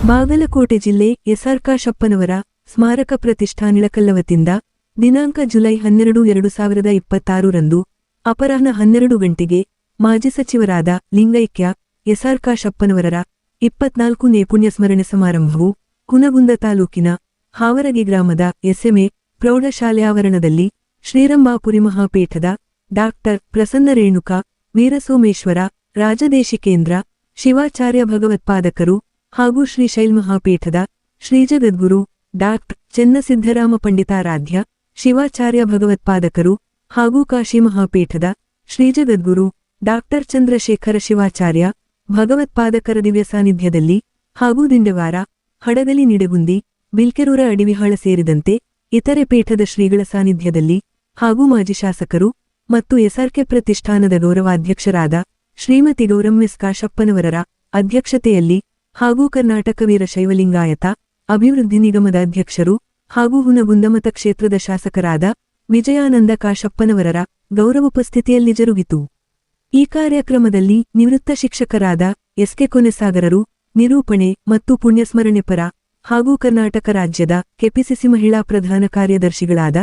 ಬಾಗಲಕೋಟೆ ಜಿಲ್ಲೆ ಎಸ್.ಆರ್. ಕಾಶಪ್ಪನವರ ಸ್ಮಾರಕ ಪ್ರತಿಷ್ಠಾನ ಇಳಕಲ್ಲವತಿಂದ ದಿನಾಂಕ ಜುಲೈ 12, 2026 ರಂದು ಅಪರಾಹ್ನ 12 ಗಂಟೆಗೆ ಮಾಜಿ ಸಚಿವರಾದ ಲಿಂಗೈಕ್ಯ ಎಸ್.ಆರ್. ಕಾಶಪ್ಪನವರರ 24ನೇ ಪುಣ್ಯಸ್ಮರಣೆ ಸಮಾರಂಭವು ಹುನಗುಂದ ತಾಲೂಕಿನ ಹಾವರಗಿ ಗ್ರಾಮದ ಎಸ್.ಎಂ.ಎ. ಪ್ರೌಢಶಾಲೆ ಆವರಣದಲ್ಲಿ ಶ್ರೀರಂಭಾಪುರಿ ಮಹಾಪೀಠದ ಡಾ. ಪ್ರಸನ್ನ ರೇಣುಕ ವೀರಸೋಮೇಶ್ವರ ರಾಜದೇಶಿಕೇಂದ್ರ ಶಿವಾಚಾರ್ಯ ಭಗವತ್ಪಾದಕರು ಹಾಗೂ ಶ್ರೀಶೈಲ್ ಮಹಾಪೀಠದ ಶ್ರೀಜಗದ್ಗುರು ಡಾ. ಚೆನ್ನಸಿದ್ದರಾಮ ಪಂಡಿತಾರಾಧ್ಯ ಶಿವಾಚಾರ್ಯ ಭಗವತ್ಪಾದಕರು ಹಾಗೂ ಕಾಶಿ ಮಹಾಪೀಠದ ಶ್ರೀಜಗದ್ಗುರು ಡಾ. ಚಂದ್ರಶೇಖರ ಶಿವಾಚಾರ್ಯ ಭಗವತ್ಪಾದಕರ ದಿವ್ಯ ಸಾನ್ನಿಧ್ಯದಲ್ಲಿ ಹಾಗೂ ದಿಂಡವಾರ ಹಡಗಲಿ ನಿಡಗುಂದಿ ಬಿಲ್ಕೆರೂರ ಅಡಿವಿಹಾಳ ಸೇರಿದಂತೆ ಇತರೆ ಪೀಠದ ಶ್ರೀಗಳ ಸಾನ್ನಿಧ್ಯದಲ್ಲಿ ಹಾಗೂ ಮಾಜಿ ಶಾಸಕರು ಮತ್ತು ಎಸ್.ಆರ್.ಕೆ. ಪ್ರತಿಷ್ಠಾನದ ಗೌರವಾಧ್ಯಕ್ಷರಾದ ಶ್ರೀಮತಿ ಗೌರಮ್ಮ ಎಸ್. ಕಾಶಪ್ಪನವರರ ಅಧ್ಯಕ್ಷತೆಯಲ್ಲಿ ಹಾಗೂ ಕರ್ನಾಟಕ ವೀರಶೈವಲಿಂಗಾಯತ ಅಭಿವೃದ್ಧಿ ನಿಗಮದ ಅಧ್ಯಕ್ಷರು ಹಾಗೂ ಹುನಗುಂದ ಮತಕ್ಷೇತ್ರದ ಶಾಸಕರಾದ ವಿಜಯಾನಂದ ಕಾಶಪ್ಪನವರರ ಗೌರವೋಪಸ್ಥಿತಿಯಲ್ಲಿ ಜರುಗಿತು. ಈ ಕಾರ್ಯಕ್ರಮದಲ್ಲಿ ನಿವೃತ್ತ ಶಿಕ್ಷಕರಾದ ಎಸ್.ಕೆ. ಕೊನೆಸಾಗರರು ನಿರೂಪಣೆ ಮತ್ತು ಪುಣ್ಯಸ್ಮರಣೆ ಪರ ಹಾಗೂ ಕರ್ನಾಟಕ ರಾಜ್ಯದ ಕೆಪಿಸಿಸಿ ಮಹಿಳಾ ಪ್ರಧಾನ ಕಾರ್ಯದರ್ಶಿಗಳಾದ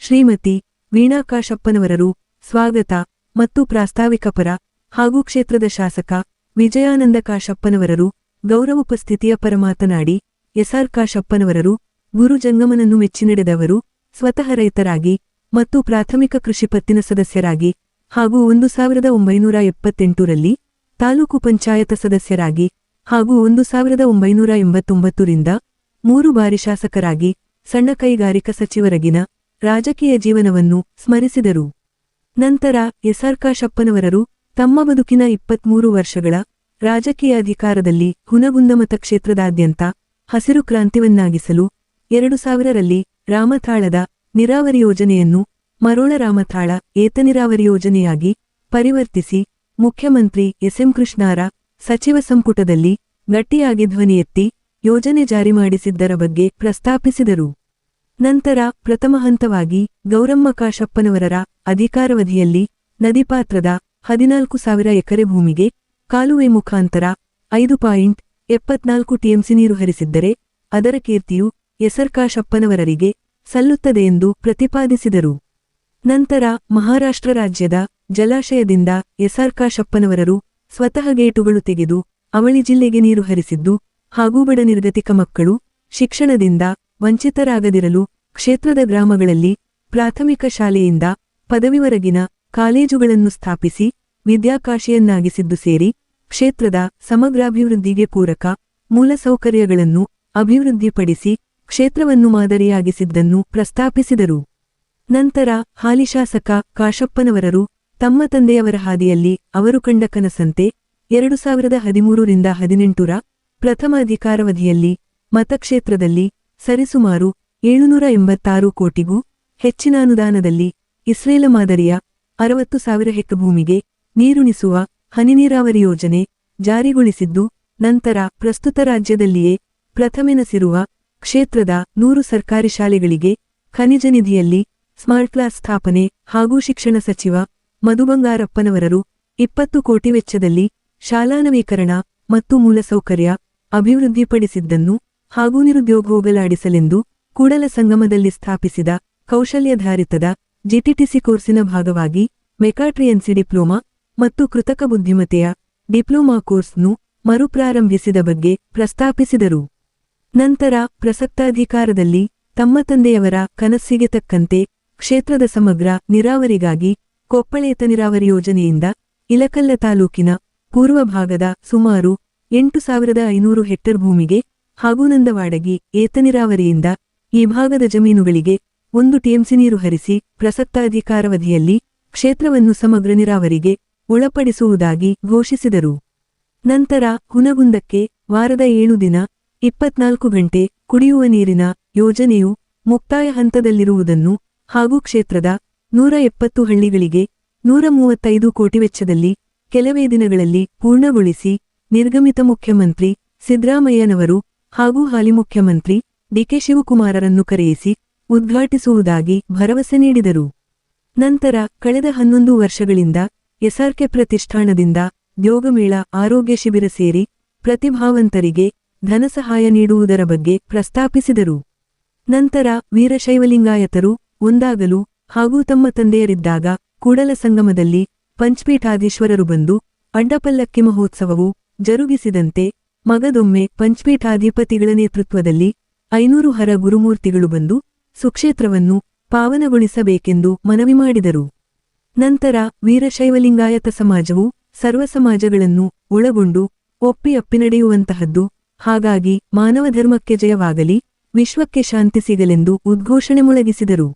ಶ್ರೀಮತಿ ವೀಣಾ ಕಾಶಪ್ಪನವರರು ಸ್ವಾಗತ ಮತ್ತು ಪ್ರಾಸ್ತಾವಿಕ ಪರ ಹಾಗೂ ಕ್ಷೇತ್ರದ ಶಾಸಕ ವಿಜಯಾನಂದ ಕಾಶಪ್ಪನವರರು ಗೌರವೋಪಸ್ಥಿತಿಯ ಪರ ಮಾತನಾಡಿ ಎಸ್.ಆರ್. ಕಾಶಪ್ಪನವರರು ಗುರು ಜಂಗಮನನ್ನು ಮೆಚ್ಚಿ ನಡೆದವರು, ಸ್ವತಃ ರೈತರಾಗಿ ಮತ್ತು ಪ್ರಾಥಮಿಕ ಕೃಷಿ ಪತ್ತಿನ ಸದಸ್ಯರಾಗಿ ಹಾಗೂ 1978ರಲ್ಲಿ ತಾಲೂಕು ಪಂಚಾಯತ ಸದಸ್ಯರಾಗಿ ಹಾಗೂ 1989 ರಿಂದ 3 ಬಾರಿ ಶಾಸಕರಾಗಿ ಸಣ್ಣ ಕೈಗಾರಿಕಾ ಸಚಿವರಗಿನ ರಾಜಕೀಯ ಜೀವನವನ್ನು ಸ್ಮರಿಸಿದರು. ನಂತರ ಎಸ್.ಆರ್. ಕಾಶಪ್ಪನವರರು ತಮ್ಮ ಬದುಕಿನ 23 ವರ್ಷಗಳ ರಾಜಕೀಯ ಅಧಿಕಾರದಲ್ಲಿ ಹುನಗುಂದ ಮತಕ್ಷೇತ್ರದಾದ್ಯಂತ ಹಸಿರು ಕ್ರಾಂತಿವನ್ನಾಗಿಸಲು 2000ರಲ್ಲಿ ರಾಮತಾಳದ ನೀರಾವರಿ ಯೋಜನೆಯನ್ನು ಮರೋಳ ರಾಮತಾಳ ಏತ ನೀರಾವರಿ ಯೋಜನೆಯಾಗಿ ಪರಿವರ್ತಿಸಿ ಮುಖ್ಯಮಂತ್ರಿ ಎಸ್.ಎಂ. ಕೃಷ್ಣಾರ ಸಚಿವ ಸಂಪುಟದಲ್ಲಿ ಗಟ್ಟಿಯಾಗಿ ಧ್ವನಿ ಎತ್ತಿ ಯೋಜನೆ ಜಾರಿ ಮಾಡಿಸಿದ್ದರ ಬಗ್ಗೆ ಪ್ರಸ್ತಾಪಿಸಿದರು. ನಂತರ ಪ್ರಥಮ ಹಂತವಾಗಿ ಗೌರಮ್ಮ ಕಾಶಪ್ಪನವರರ ಅಧಿಕಾರಾವಧಿಯಲ್ಲಿ ನದಿಪಾತ್ರದ 14,000 ಎಕರೆ ಭೂಮಿಗೆ ಕಾಲುವೆ ಮುಖಾಂತರ 5.74 ಟಿಎಂಸಿ ನೀರು ಹರಿಸಿದ್ದರೆ ಅದರ ಕೀರ್ತಿಯು ಎಸ್.ಆರ್. ಕಾಶಪ್ಪನವರರಿಗೆ ಸಲ್ಲುತ್ತದೆ ಎಂದು ಪ್ರತಿಪಾದಿಸಿದರು. ನಂತರ ಮಹಾರಾಷ್ಟ್ರ ರಾಜ್ಯದ ಜಲಾಶಯದಿಂದ ಎಸ್.ಆರ್. ಕಾಶಪ್ಪನವರರು ಸ್ವತಃ ಗೇಟುಗಳು ತೆಗೆದು ಅವಳಿ ಜಿಲ್ಲೆಗೆ ನೀರು ಹರಿಸಿದ್ದು ಹಾಗೂ ಬಡ ನಿರ್ಗತಿಕ ಮಕ್ಕಳು ಶಿಕ್ಷಣದಿಂದ ವಂಚಿತರಾಗದಿರಲು ಕ್ಷೇತ್ರದ ಗ್ರಾಮಗಳಲ್ಲಿ ಪ್ರಾಥಮಿಕ ಶಾಲೆಯಿಂದ ಪದವಿವರೆಗಿನ ಕಾಲೇಜುಗಳನ್ನು ಸ್ಥಾಪಿಸಿ ವಿದ್ಯಾಕಾಶಿಯನ್ನಾಗಿಸಿದ್ದು ಸೇರಿ ಕ್ಷೇತ್ರದ ಸಮಗ್ರಾಭಿವೃದ್ಧಿಗೆ ಪೂರಕ ಮೂಲಸೌಕರ್ಯಗಳನ್ನು ಅಭಿವೃದ್ಧಿಪಡಿಸಿ ಕ್ಷೇತ್ರವನ್ನು ಮಾದರಿಯಾಗಿಸಿದ್ದನ್ನು ಪ್ರಸ್ತಾಪಿಸಿದರು. ನಂತರ ಹಾಲಿ ಶಾಸಕ ಕಾಶಪ್ಪನವರರು ತಮ್ಮ ತಂದೆಯವರ ಹಾದಿಯಲ್ಲಿ ಅವರು ಕಂಡ ಕನಸಂತೆ 2013 ರಿಂದ 18ರ ಪ್ರಥಮ ಅಧಿಕಾರಾವಧಿಯಲ್ಲಿ ಮತಕ್ಷೇತ್ರದಲ್ಲಿ ಸರಿಸುಮಾರು 786 ಕೋಟಿಗೂ ಹೆಚ್ಚಿನ ಅನುದಾನದಲ್ಲಿ ಇಸ್ರೇಲ ಮಾದರಿಯ 60,000 ಹೆಕ್ಟರ್ ಭೂಮಿಗೆ ನೀರುಣಿಸುವ ಹನಿ ನೀರಾವರಿ ಯೋಜನೆ ಜಾರಿಗೊಳಿಸಿದ್ದು, ನಂತರ ಪ್ರಸ್ತುತ ರಾಜ್ಯದಲ್ಲಿಯೇ ಪ್ರಥಮೆನಸಿರುವ ಕ್ಷೇತ್ರದ 100 ಸರ್ಕಾರಿ ಶಾಲೆಗಳಿಗೆ ಖನಿಜ ನಿಧಿಯಲ್ಲಿ ಸ್ಮಾರ್ಟ್ ಕ್ಲಾಸ್ ಸ್ಥಾಪನೆ ಹಾಗೂ ಶಿಕ್ಷಣ ಸಚಿವ ಮಧು ಬಂಗಾರಪ್ಪನವರರು 20 ಕೋಟಿ ವೆಚ್ಚದಲ್ಲಿ ಶಾಲಾ ನವೀಕರಣ ಮತ್ತು ಮೂಲಸೌಕರ್ಯ ಅಭಿವೃದ್ಧಿಪಡಿಸಿದ್ದನ್ನು ಹಾಗೂ ನಿರುದ್ಯೋಗ ಹೋಗಲಾಡಿಸಲೆಂದು ಕೂಡಲ ಸಂಗಮದಲ್ಲಿ ಸ್ಥಾಪಿಸಿದ ಕೌಶಲ್ಯಾಧಾರಿತದ ಜಿಟಿಟಿಸಿ ಕೋರ್ಸಿನ ಭಾಗವಾಗಿ ಮೆಕಾಟ್ರಿಯನ್ಸಿ ಡಿಪ್ಲೊಮಾ ಮತ್ತು ಕೃತಕ ಬುದ್ಧಿಮತ್ತೆಯ ಡಿಪ್ಲೊಮಾ ಕೋರ್ಸ್ನ್ನು ಮರುಪ್ರಾರಂಭಿಸಿದ ಬಗ್ಗೆ ಪ್ರಸ್ತಾಪಿಸಿದರು. ನಂತರ ಪ್ರಸಕ್ತ ಅಧಿಕಾರದಲ್ಲಿ ತಮ್ಮ ತಂದೆಯವರ ಕನಸಿಗೆ ತಕ್ಕಂತೆ ಕ್ಷೇತ್ರದ ಸಮಗ್ರ ನೀರಾವರಿಗಾಗಿ ಕೊಪ್ಪಳೇತ ನೀರಾವರಿ ಯೋಜನೆಯಿಂದ ಇಲಕಲ್ಲ ತಾಲೂಕಿನ ಪೂರ್ವ ಭಾಗದ ಸುಮಾರು 8,500 ಹೆಕ್ಟರ್ ಭೂಮಿಗೆ ಹಾಗೂ ನಂದವಾಡಗಿ ಏತ ನೀರಾವರಿಯಿಂದ ಈ ಭಾಗದ ಜಮೀನುಗಳಿಗೆ 1 ಟಿಎಂಸಿ ನೀರು ಹರಿಸಿ ಪ್ರಸಕ್ತ ಅಧಿಕಾರಾವಧಿಯಲ್ಲಿ ಕ್ಷೇತ್ರವನ್ನು ಸಮಗ್ರ ನೀರಾವರಿಗೆ ಒಳಪಡಿಸುವುದಾಗಿ ಘೋಷಿಸಿದರು. ನಂತರ ಹುನಗುಂದಕ್ಕೆ ವಾರದ 7 ದಿನ 24 ಗಂಟೆ ಕುಡಿಯುವ ನೀರಿನ ಯೋಜನೆಯು ಮುಕ್ತಾಯ ಹಂತದಲ್ಲಿರುವುದನ್ನು ಹಾಗೂ ಕ್ಷೇತ್ರದ 170 ಹಳ್ಳಿಗಳಿಗೆ 135 ಕೋಟಿ ವೆಚ್ಚದಲ್ಲಿ ಕೆಲವೇ ದಿನಗಳಲ್ಲಿ ಪೂರ್ಣಗೊಳಿಸಿ ನಿರ್ಗಮಿತ ಮುಖ್ಯಮಂತ್ರಿ ಸಿದ್ದರಾಮಯ್ಯನವರು ಹಾಗೂ ಹಾಲಿ ಮುಖ್ಯಮಂತ್ರಿ ಡಿ.ಕೆ. ಶಿವಕುಮಾರರನ್ನು ಕರೆಯಿಸಿ ಉದ್ಘಾಟಿಸುವುದಾಗಿ ಭರವಸೆ ನೀಡಿದರು. ನಂತರ ಕಳೆದ 11 ವರ್ಷಗಳಿಂದ ಎಸ್.ಆರ್.ಕೆ. ಪ್ರತಿಷ್ಠಾನದಿಂದ ಯೋಗಮೇಳ ಆರೋಗ್ಯ ಶಿಬಿರ ಸೇರಿ ಪ್ರತಿಭಾವಂತರಿಗೆ ಧನಸಹಾಯ ನೀಡುವುದರ ಬಗ್ಗೆ ಪ್ರಸ್ತಾಪಿಸಿದರು. ನಂತರ ವೀರಶೈವಲಿಂಗಾಯತರು ಒಂದಾಗಲು ಹಾಗೂ ತಮ್ಮ ತಂದೆಯರಿದ್ದಾಗ ಕೂಡಲ ಸಂಗಮದಲ್ಲಿ ಪಂಚಪೀಠಾಧೀಶ್ವರರು ಬಂದು ಅಡ್ಡಪಲ್ಲಕ್ಕಿ ಮಹೋತ್ಸವವು ಜರುಗಿಸಿದಂತೆ ಮಗದೊಮ್ಮೆ ಪಂಚಪೀಠಾಧಿಪತಿಗಳ ನೇತೃತ್ವದಲ್ಲಿ 500 ಹರ ಗುರುಮೂರ್ತಿಗಳು ಬಂದು ಸುಕ್ಷೇತ್ರವನ್ನು ಪಾವನಗೊಳಿಸಬೇಕೆಂದು ಮನವಿ ಮಾಡಿದರು. ನಂತರ ವೀರಶೈವಲಿಂಗಾಯತ ಸಮಾಜವು ಸರ್ವಸಮಾಜಗಳನ್ನು ಒಳಗೊಂಡು ಒಪ್ಪಿ ನಡೆಯುವಂತಹದ್ದು, ಹಾಗಾಗಿ ಮಾನವ ಧರ್ಮಕ್ಕೆ ಜಯವಾಗಲಿ, ವಿಶ್ವಕ್ಕೆ ಶಾಂತಿ ಸಿಗಲೆಂದು ಉದ್ಘೋಷಣೆ ಮೊಳಗಿಸಿದರು.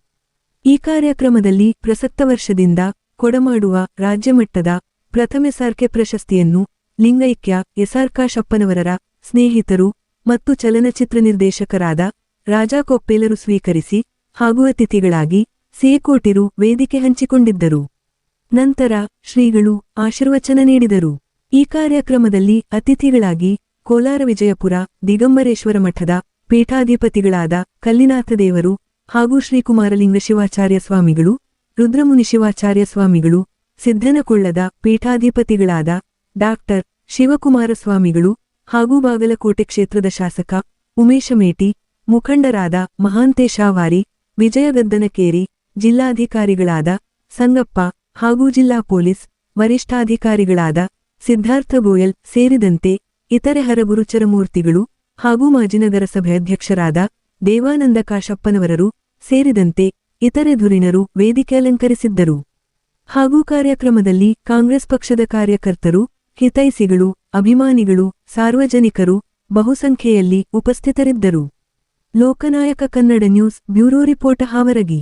ಈ ಕಾರ್ಯಕ್ರಮದಲ್ಲಿ ಪ್ರಸಕ್ತ ವರ್ಷದಿಂದ ಕೊಡಮಾಡುವ ರಾಜ್ಯಮಟ್ಟದ ಪ್ರಥಮ ಎಸ್ಆರ್ಕೆ ಪ್ರಶಸ್ತಿಯನ್ನು ಲಿಂಗೈಕ್ಯ ಎಸ್ಆರ್ ಕಾಶಪ್ಪನವರರ ಸ್ನೇಹಿತರು ಮತ್ತು ಚಲನಚಿತ್ರ ನಿರ್ದೇಶಕರಾದ ರಾಜಾ ಕೊಪ್ಪೇಲರು ಸ್ವೀಕರಿಸಿ ಹಾಗೂ ಅತಿಥಿಗಳಾಗಿ ಸೇಕೋಟಿರು ವೇದಿಕೆ ಹಂಚಿಕೊಂಡಿದ್ದರು. ನಂತರ ಶ್ರೀಗಳು ಆಶೀರ್ವಚನ ನೀಡಿದರು. ಈ ಕಾರ್ಯಕ್ರಮದಲ್ಲಿ ಅತಿಥಿಗಳಾಗಿ ಕೋಲಾರ ವಿಜಯಪುರ ದಿಗಂಬರೇಶ್ವರ ಮಠದ ಪೀಠಾಧಿಪತಿಗಳಾದ ಕಲ್ಲಿನಾಥದೇವರು ಹಾಗೂ ಶ್ರೀಕುಮಾರಲಿಂಗ ಶಿವಾಚಾರ್ಯ ಸ್ವಾಮಿಗಳು, ರುದ್ರಮುನಿ ಶಿವಾಚಾರ್ಯ ಸ್ವಾಮಿಗಳು, ಸಿದ್ದನಕೊಳ್ಳದ ಪೀಠಾಧಿಪತಿಗಳಾದ ಡಾಕ್ಟರ್ ಶಿವಕುಮಾರ ಸ್ವಾಮಿಗಳು ಹಾಗೂ ಬಾಗಲಕೋಟೆ ಕ್ಷೇತ್ರದ ಶಾಸಕ ಉಮೇಶ ಮೇಟಿ, ಮುಖಂಡರಾದ ಮಹಾಂತೇಶಾವಾರಿ, ವಿಜಯಗದ್ದನಕೇರಿ, ಜಿಲ್ಲಾಧಿಕಾರಿಗಳಾದ ಸಂಗಪ್ಪ ಹಾಗೂ ಜಿಲ್ಲಾ ಪೊಲೀಸ್ ವರಿಷ್ಠಾಧಿಕಾರಿಗಳಾದ ಸಿದ್ಧಾರ್ಥ ಗೋಯಲ್ ಸೇರಿದಂತೆ ಇತರೆ ಹರಗುರುಚರಮೂರ್ತಿಗಳು ಹಾಗೂ ಮಾಜಿ ನಗರಸಭೆ ಅಧ್ಯಕ್ಷರಾದ ದೇವಾನಂದ ಕಾಶಪ್ಪನವರರು ಸೇರಿದಂತೆ ಇತರೆ ಧುರೀಣರು ವೇದಿಕೆ ಅಲಂಕರಿಸಿದ್ದರು. ಹಾಗೂ ಕಾರ್ಯಕ್ರಮದಲ್ಲಿ ಕಾಂಗ್ರೆಸ್ ಪಕ್ಷದ ಕಾರ್ಯಕರ್ತರು, ಹಿತೈಷಿಗಳು, ಅಭಿಮಾನಿಗಳು, ಸಾರ್ವಜನಿಕರು ಬಹುಸಂಖ್ಯೆಯಲ್ಲಿ ಉಪಸ್ಥಿತರಿದ್ದರು. ಲೋಕನಾಯಕ Kannada news bureau report Havaragi.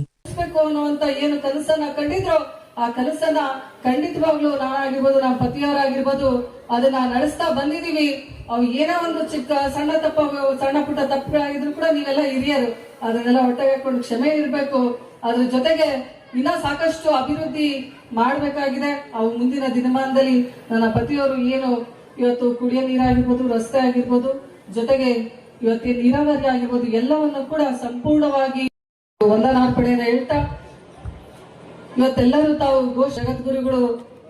ಅನ್ನುವಂತ ಏನು ಕನಸನ್ನ ಕಂಡಿದ್ರು, ಆ ಕನಸನ್ನ ಖಂಡಿತವಾಗ್ಲೂ ನಾನಾಗಿರ್ಬೋದು, ನಮ್ಮ ಪತಿಯವರಾಗಿರ್ಬೋದು ಅದನ್ನ ನಡೆಸ್ತಾ ಬಂದಿದೀವಿ. ಅವು ಏನೋ ಒಂದು ಚಿಕ್ಕ ಸಣ್ಣ ಪುಟ್ಟ ತಪ್ಪುಗಳಾಗಿದ್ರು ಕೂಡ ನೀವೆಲ್ಲ ಹಿರಿಯರು, ಅದನ್ನೆಲ್ಲ ಹೊಟ್ಟೆಗೆ ಹಾಕೊಂಡು ಕ್ಷಮೆ ಇರಬೇಕು. ಅದ್ರ ಜೊತೆಗೆ ಇನ್ನ ಸಾಕಷ್ಟು ಅಭಿವೃದ್ಧಿ ಮಾಡಬೇಕಾಗಿದೆ. ಅವು ಮುಂದಿನ ದಿನಮಾನದಲ್ಲಿ ನನ್ನ ಪತಿಯವರು ಏನು ಇವತ್ತು ಕುಡಿಯೋ ನೀರಾಗಿರ್ಬೋದು, ರಸ್ತೆ ಆಗಿರ್ಬೋದು, ಜೊತೆಗೆ ಇವತ್ತಿನ ನೀರಾವರಿ ಆಗಿರ್ಬೋದು, ಎಲ್ಲವನ್ನು ಕೂಡ ಸಂಪೂರ್ಣವಾಗಿ ವಂದನಾರ್ಪಣೆಯನ್ನು ಹೇಳ್ತಾ ಇವತ್ತೆಲ್ಲರೂ ತಾವು ಜಗದ್ಗುರುಗಳು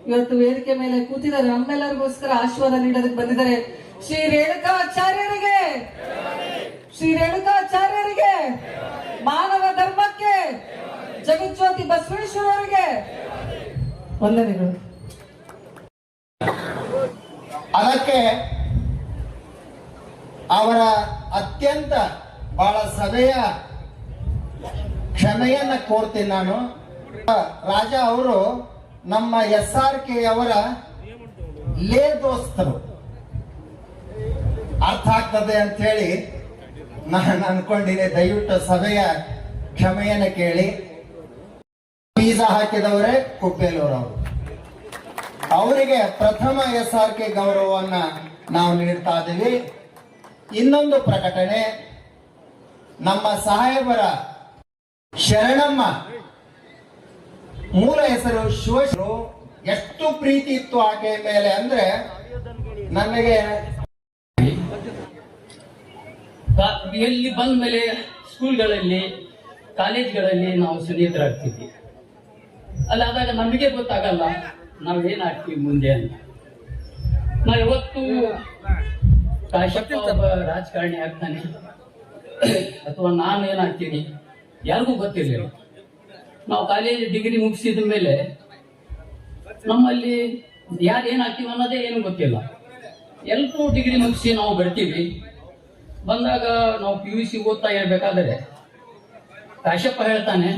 ಇವತ್ತು ವೇದಿಕೆ ಮೇಲೆ ಕೂತಿದ್ದಾರೆ. ನಮ್ಮೆಲ್ಲರಿಗೋಸ್ಕರ ಆಶೀರ್ವಾದ ನೀಡೋದಕ್ಕೆ ಬಂದಿದ್ದಾರೆ. ಶ್ರೀ ರೇಣುಕಾಚಾರ್ಯರಿಗೆ, ಶ್ರೀ ರೇಣುಕಾಚಾರ್ಯರಿಗೆ, ಮಾನವ ಧರ್ಮಕ್ಕೆ, ಜಗಜ್ಯೋತಿ ಬಸವೇಶ್ವರರಿಗೆ ವಂದನೆಗಳು. ಅದಕ್ಕೆ ಅವರ ಅತ್ಯಂತ ಬಹಳ ಸಭೆಯ ಕ್ಷಮೆಯನ್ನ ಕೋರ್ತೀನಿ ನಾನು. ರಾಜ ಅವರು ನಮ್ಮ SRK ಅವರ ಲೇ ದೋಸ್ತರು, ಅರ್ಥ ಆಗ್ತದೆ ಅಂತ ಹೇಳಿ ನಾನು ಅನ್ಕೊಂಡಿದ್ದೆ. ದಯವಿಟ್ಟು ಸಭೆಯ ಕ್ಷಮೆಯನ್ನ ಕೇಳಿ. ಬೀಜ ಹಾಕಿದವರೇ ಕುಪ್ಪೇಲೂರವರು, ಅವರಿಗೆ ಪ್ರಥಮ SRK ಗೌರವವನ್ನ ನಾವು ನೀಡ್ತಾ ಇದ್ದೀವಿ. ಇನ್ನೊಂದು ಪ್ರಕಟಣೆ, ನಮ್ಮ ಸಾಹೇಬರ ಶರಣಮ್ಮ ಮೂಲ ಹೆಸರು ಶಿವಶರು. ಎಷ್ಟು ಪ್ರೀತಿ ಇತ್ತು ಆಕೆಯ ಮೇಲೆ ಅಂದ್ರೆ ನನಗೆ ಎಲ್ಲಿ ಬಂದ ಮೇಲೆ ಸ್ಕೂಲ್ಗಳಲ್ಲಿ ಕಾಲೇಜ್ಗಳಲ್ಲಿ ನಾವು ಸ್ನೇಹಿತರಾಗ್ತೀವಿ. ಅಲ್ಲಾದಾಗ ನಮಗೆ ಗೊತ್ತಾಗಲ್ಲ ನಾವೇನಾಗ್ತೀವಿ ಮುಂದೆ ಅಂತ. ನಾವು ಇವತ್ತು ಕಾಶಪ್ಪ ಒಬ್ಬ ರಾಜಕಾರಣಿ ಆಗ್ತಾನೆ ಅಥವಾ ನಾನು ಏನಾಗ್ತೀನಿ ಯಾರಿಗೂ ಗೊತ್ತಿರಲಿಲ್ಲ. ನಾವು ಕಾಲೇಜ್ ಡಿಗ್ರಿ ಮುಗಿಸಿದ ಮೇಲೆ ನಮ್ಮಲ್ಲಿ ಯಾರು ಏನಾಗ್ತೀವಿ ಅನ್ನೋದೇ ಏನು ಗೊತ್ತಿಲ್ಲ. ಎಲ್ಲರೂ ಡಿಗ್ರಿ ಮುಗಿಸಿ ನಾವು ಬರ್ತೀವಿ. ಬಂದಾಗ ನಾವು PUC ಓದ್ತಾ ಇರ್ಬೇಕಾದ್ರೆ ಕಾಶಪ್ಪ ಹೇಳ್ತಾನೆ,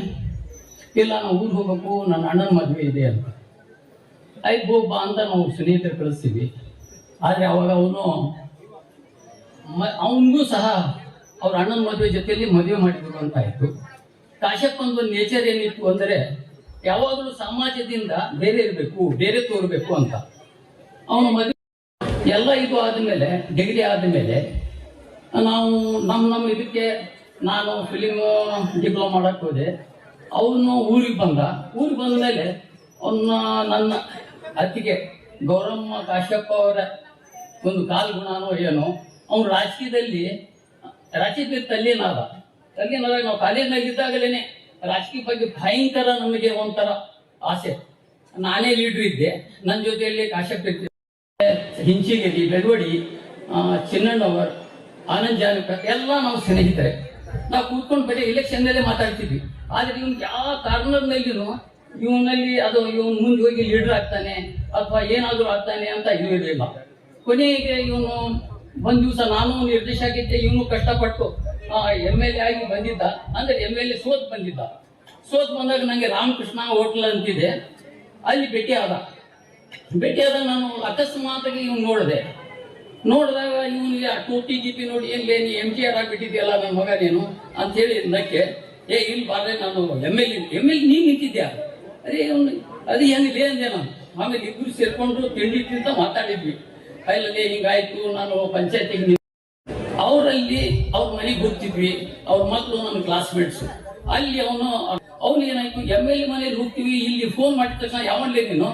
ಇಲ್ಲ ನಾವು ಊರಿಗೆ ಹೋಗ್ಬೇಕು, ನನ್ನ ಅಣ್ಣನ ಮದುವೆ ಇದೆ ಅಂತ. ಆಯ್ತು ಬಾ ಅಂತ ನಾವು ಸ್ನೇಹಿತರು ಕಳಿಸ್ತೀವಿ. ಆದರೆ ಅವಾಗ ಅವನಿಗೂ ಸಹ ಅವ್ರ ಅಣ್ಣನ ಮದುವೆ ಜೊತೆಯಲ್ಲಿ ಮದುವೆ ಮಾಡಿದ್ರು ಅಂತ ಆಯ್ತು. ಕಾಶಪ್ಪನ ನೇಚರ್ ಏನಿತ್ತು ಅಂದರೆ ಯಾವಾಗಲೂ ಸಮಾಜದಿಂದ ಬೇರೆ ಇರಬೇಕು, ಬೇರೆ ತೋರ್ಬೇಕು ಅಂತ. ಅವನ ಮದುವೆ ಎಲ್ಲ ಇದು ಆದಮೇಲೆ, ಡಿಗ್ರಿ ಆದಮೇಲೆ ನಾವು ನಮ್ಮ ಇದಕ್ಕೆ ನಾನು ಫಿಲಿಮ್ ಡಿಪ್ಲೊಮಾ ಮಾಡಕ್ಕೆ ಹೋದೆ. ಅವನು ಊರಿಗೆ ಬಂದ ಮೇಲೆ ಅವನ್ನ ನನ್ನ ಅತ್ತಿಗೆ ಗೌರಮ್ಮ ಕಾಶ್ಯಪ್ಪ ಅವರ ಒಂದು ಕಾಲ್ಗುಣನೋ ಏನೋ, ಅವನು ರಾಜಕೀಯದಲ್ಲಿ ತಲ್ಲಿನಾದಾಗ ನಾವು ಕಾಲೇಜ್ನಲ್ಲಿ ಇದ್ದಾಗಲೇನೆ ರಾಜಕೀಯ ಬಗ್ಗೆ ಭಯಂಕರ ನಮಗೆ ಒಂಥರ ಆಸೆ. ನಾನೇ ಲೀಡ್ರ್ ಇದ್ದೆ, ನನ್ನ ಜೊತೆಯಲ್ಲಿ ಕಾಶ್ಯಪ್ ಇದ್ದೆ, ಹಿಂಚಿಗೇರಿ, ಬೆಳವಡಿ, ಚಿನ್ನಣ್ಣವರ್, ಆನಂದ್ ಜಾನಕ ಎಲ್ಲ ನಾವು ಸ್ನೇಹಿತರೆ. ನಾವು ಕೂತ್ಕೊಂಡು ಬರೀ ಎಲೆಕ್ಷನ್ ನಲ್ಲೇ ಮಾತಾಡ್ತಿದ್ವಿ. ಆದ್ರೆ ಇವನ್ ಯಾವ ಕಾರಣದಲ್ಲಿನೂ ಇವನಲ್ಲಿ ಅದು ಇವನ್ ಮುಂದೆ ಹೋಗಿ ಲೀಡರ್ ಆಗ್ತಾನೆ ಅಥವಾ ಏನಾದ್ರೂ ಆಗ್ತಾನೆ ಅಂತ ಇರಲಿಲ್ಲ. ಕೊನೆಗೆ ಇವನು ಒಂದ್ ದಿವಸ ನಾನು ನಿರ್ದೇಶಕ ಇದ್ದೆ, ಇವನು ಕಷ್ಟಪಟ್ಟು MLA ಆಗಿ ಬಂದಿದ್ದ. ಅಂದ್ರೆ MLA ಸೋತ್ ಬಂದಿದ್ದ. ಸೋತ್ ಬಂದಾಗ ನಂಗೆ ರಾಮಕೃಷ್ಣ ಹೋಟ್ಲ್ ಅಂತಿದೆ, ಅಲ್ಲಿ ಭೇಟಿಯಾದಾಗ ನಾನು ಅಕಸ್ಮಾತಾಗಿ ಇವ್ನು ನೋಡಿದಾಗ ಇವನಿಗೆ ಟೋಟಿ ಗೀಟಿ ನೋಡಿ ಏನ್ಲೇ ನೀ MGR ಆಗ್ಬಿಟ್ಟಿದ್ಯಲ್ಲ ನನ್ನ ಮಗ ನೀನು ಅಂತ ಹೇಳಿ ನಕ್ಕೆ, ಇಲ್ಲಿ ಬಾರ್ರೆ ನಾನು MLA ನೀನ್ ನಿಂತಿದ್ಯಾ, ಅದು ಏನಿದೆ ಅಂದೆ ನಾನು. ಆಮೇಲೆ ಇಬ್ರು ಸೇರ್ಕೊಂಡು ತಿಂಡಿ ತಿಂತ ಮಾತಾಡಿದ್ವಿ. ಅಲ್ಲದೆ ಹಿಂಗಾಯ್ತು, ನಾನು ಪಂಚಾಯತಿಗೆ ಅವರಲ್ಲಿ ಅವ್ರ ಮನೆಗೆ ಹೋಗ್ತಿದ್ವಿ, ಅವ್ರ ಮಕ್ಕಳು ನನ್ನ ಕ್ಲಾಸ್ಮೇಟ್ಸ್. ಅಲ್ಲಿ ಅವನು ಏನಾಯ್ತು, MLA ಮನೇಲಿ ಹೋಗ್ತೀವಿ, ಇಲ್ಲಿ ಫೋನ್ ಮಾಡಿದ ತಕ್ಷಣ ಯಾವನ್ಲೇ ನೀನು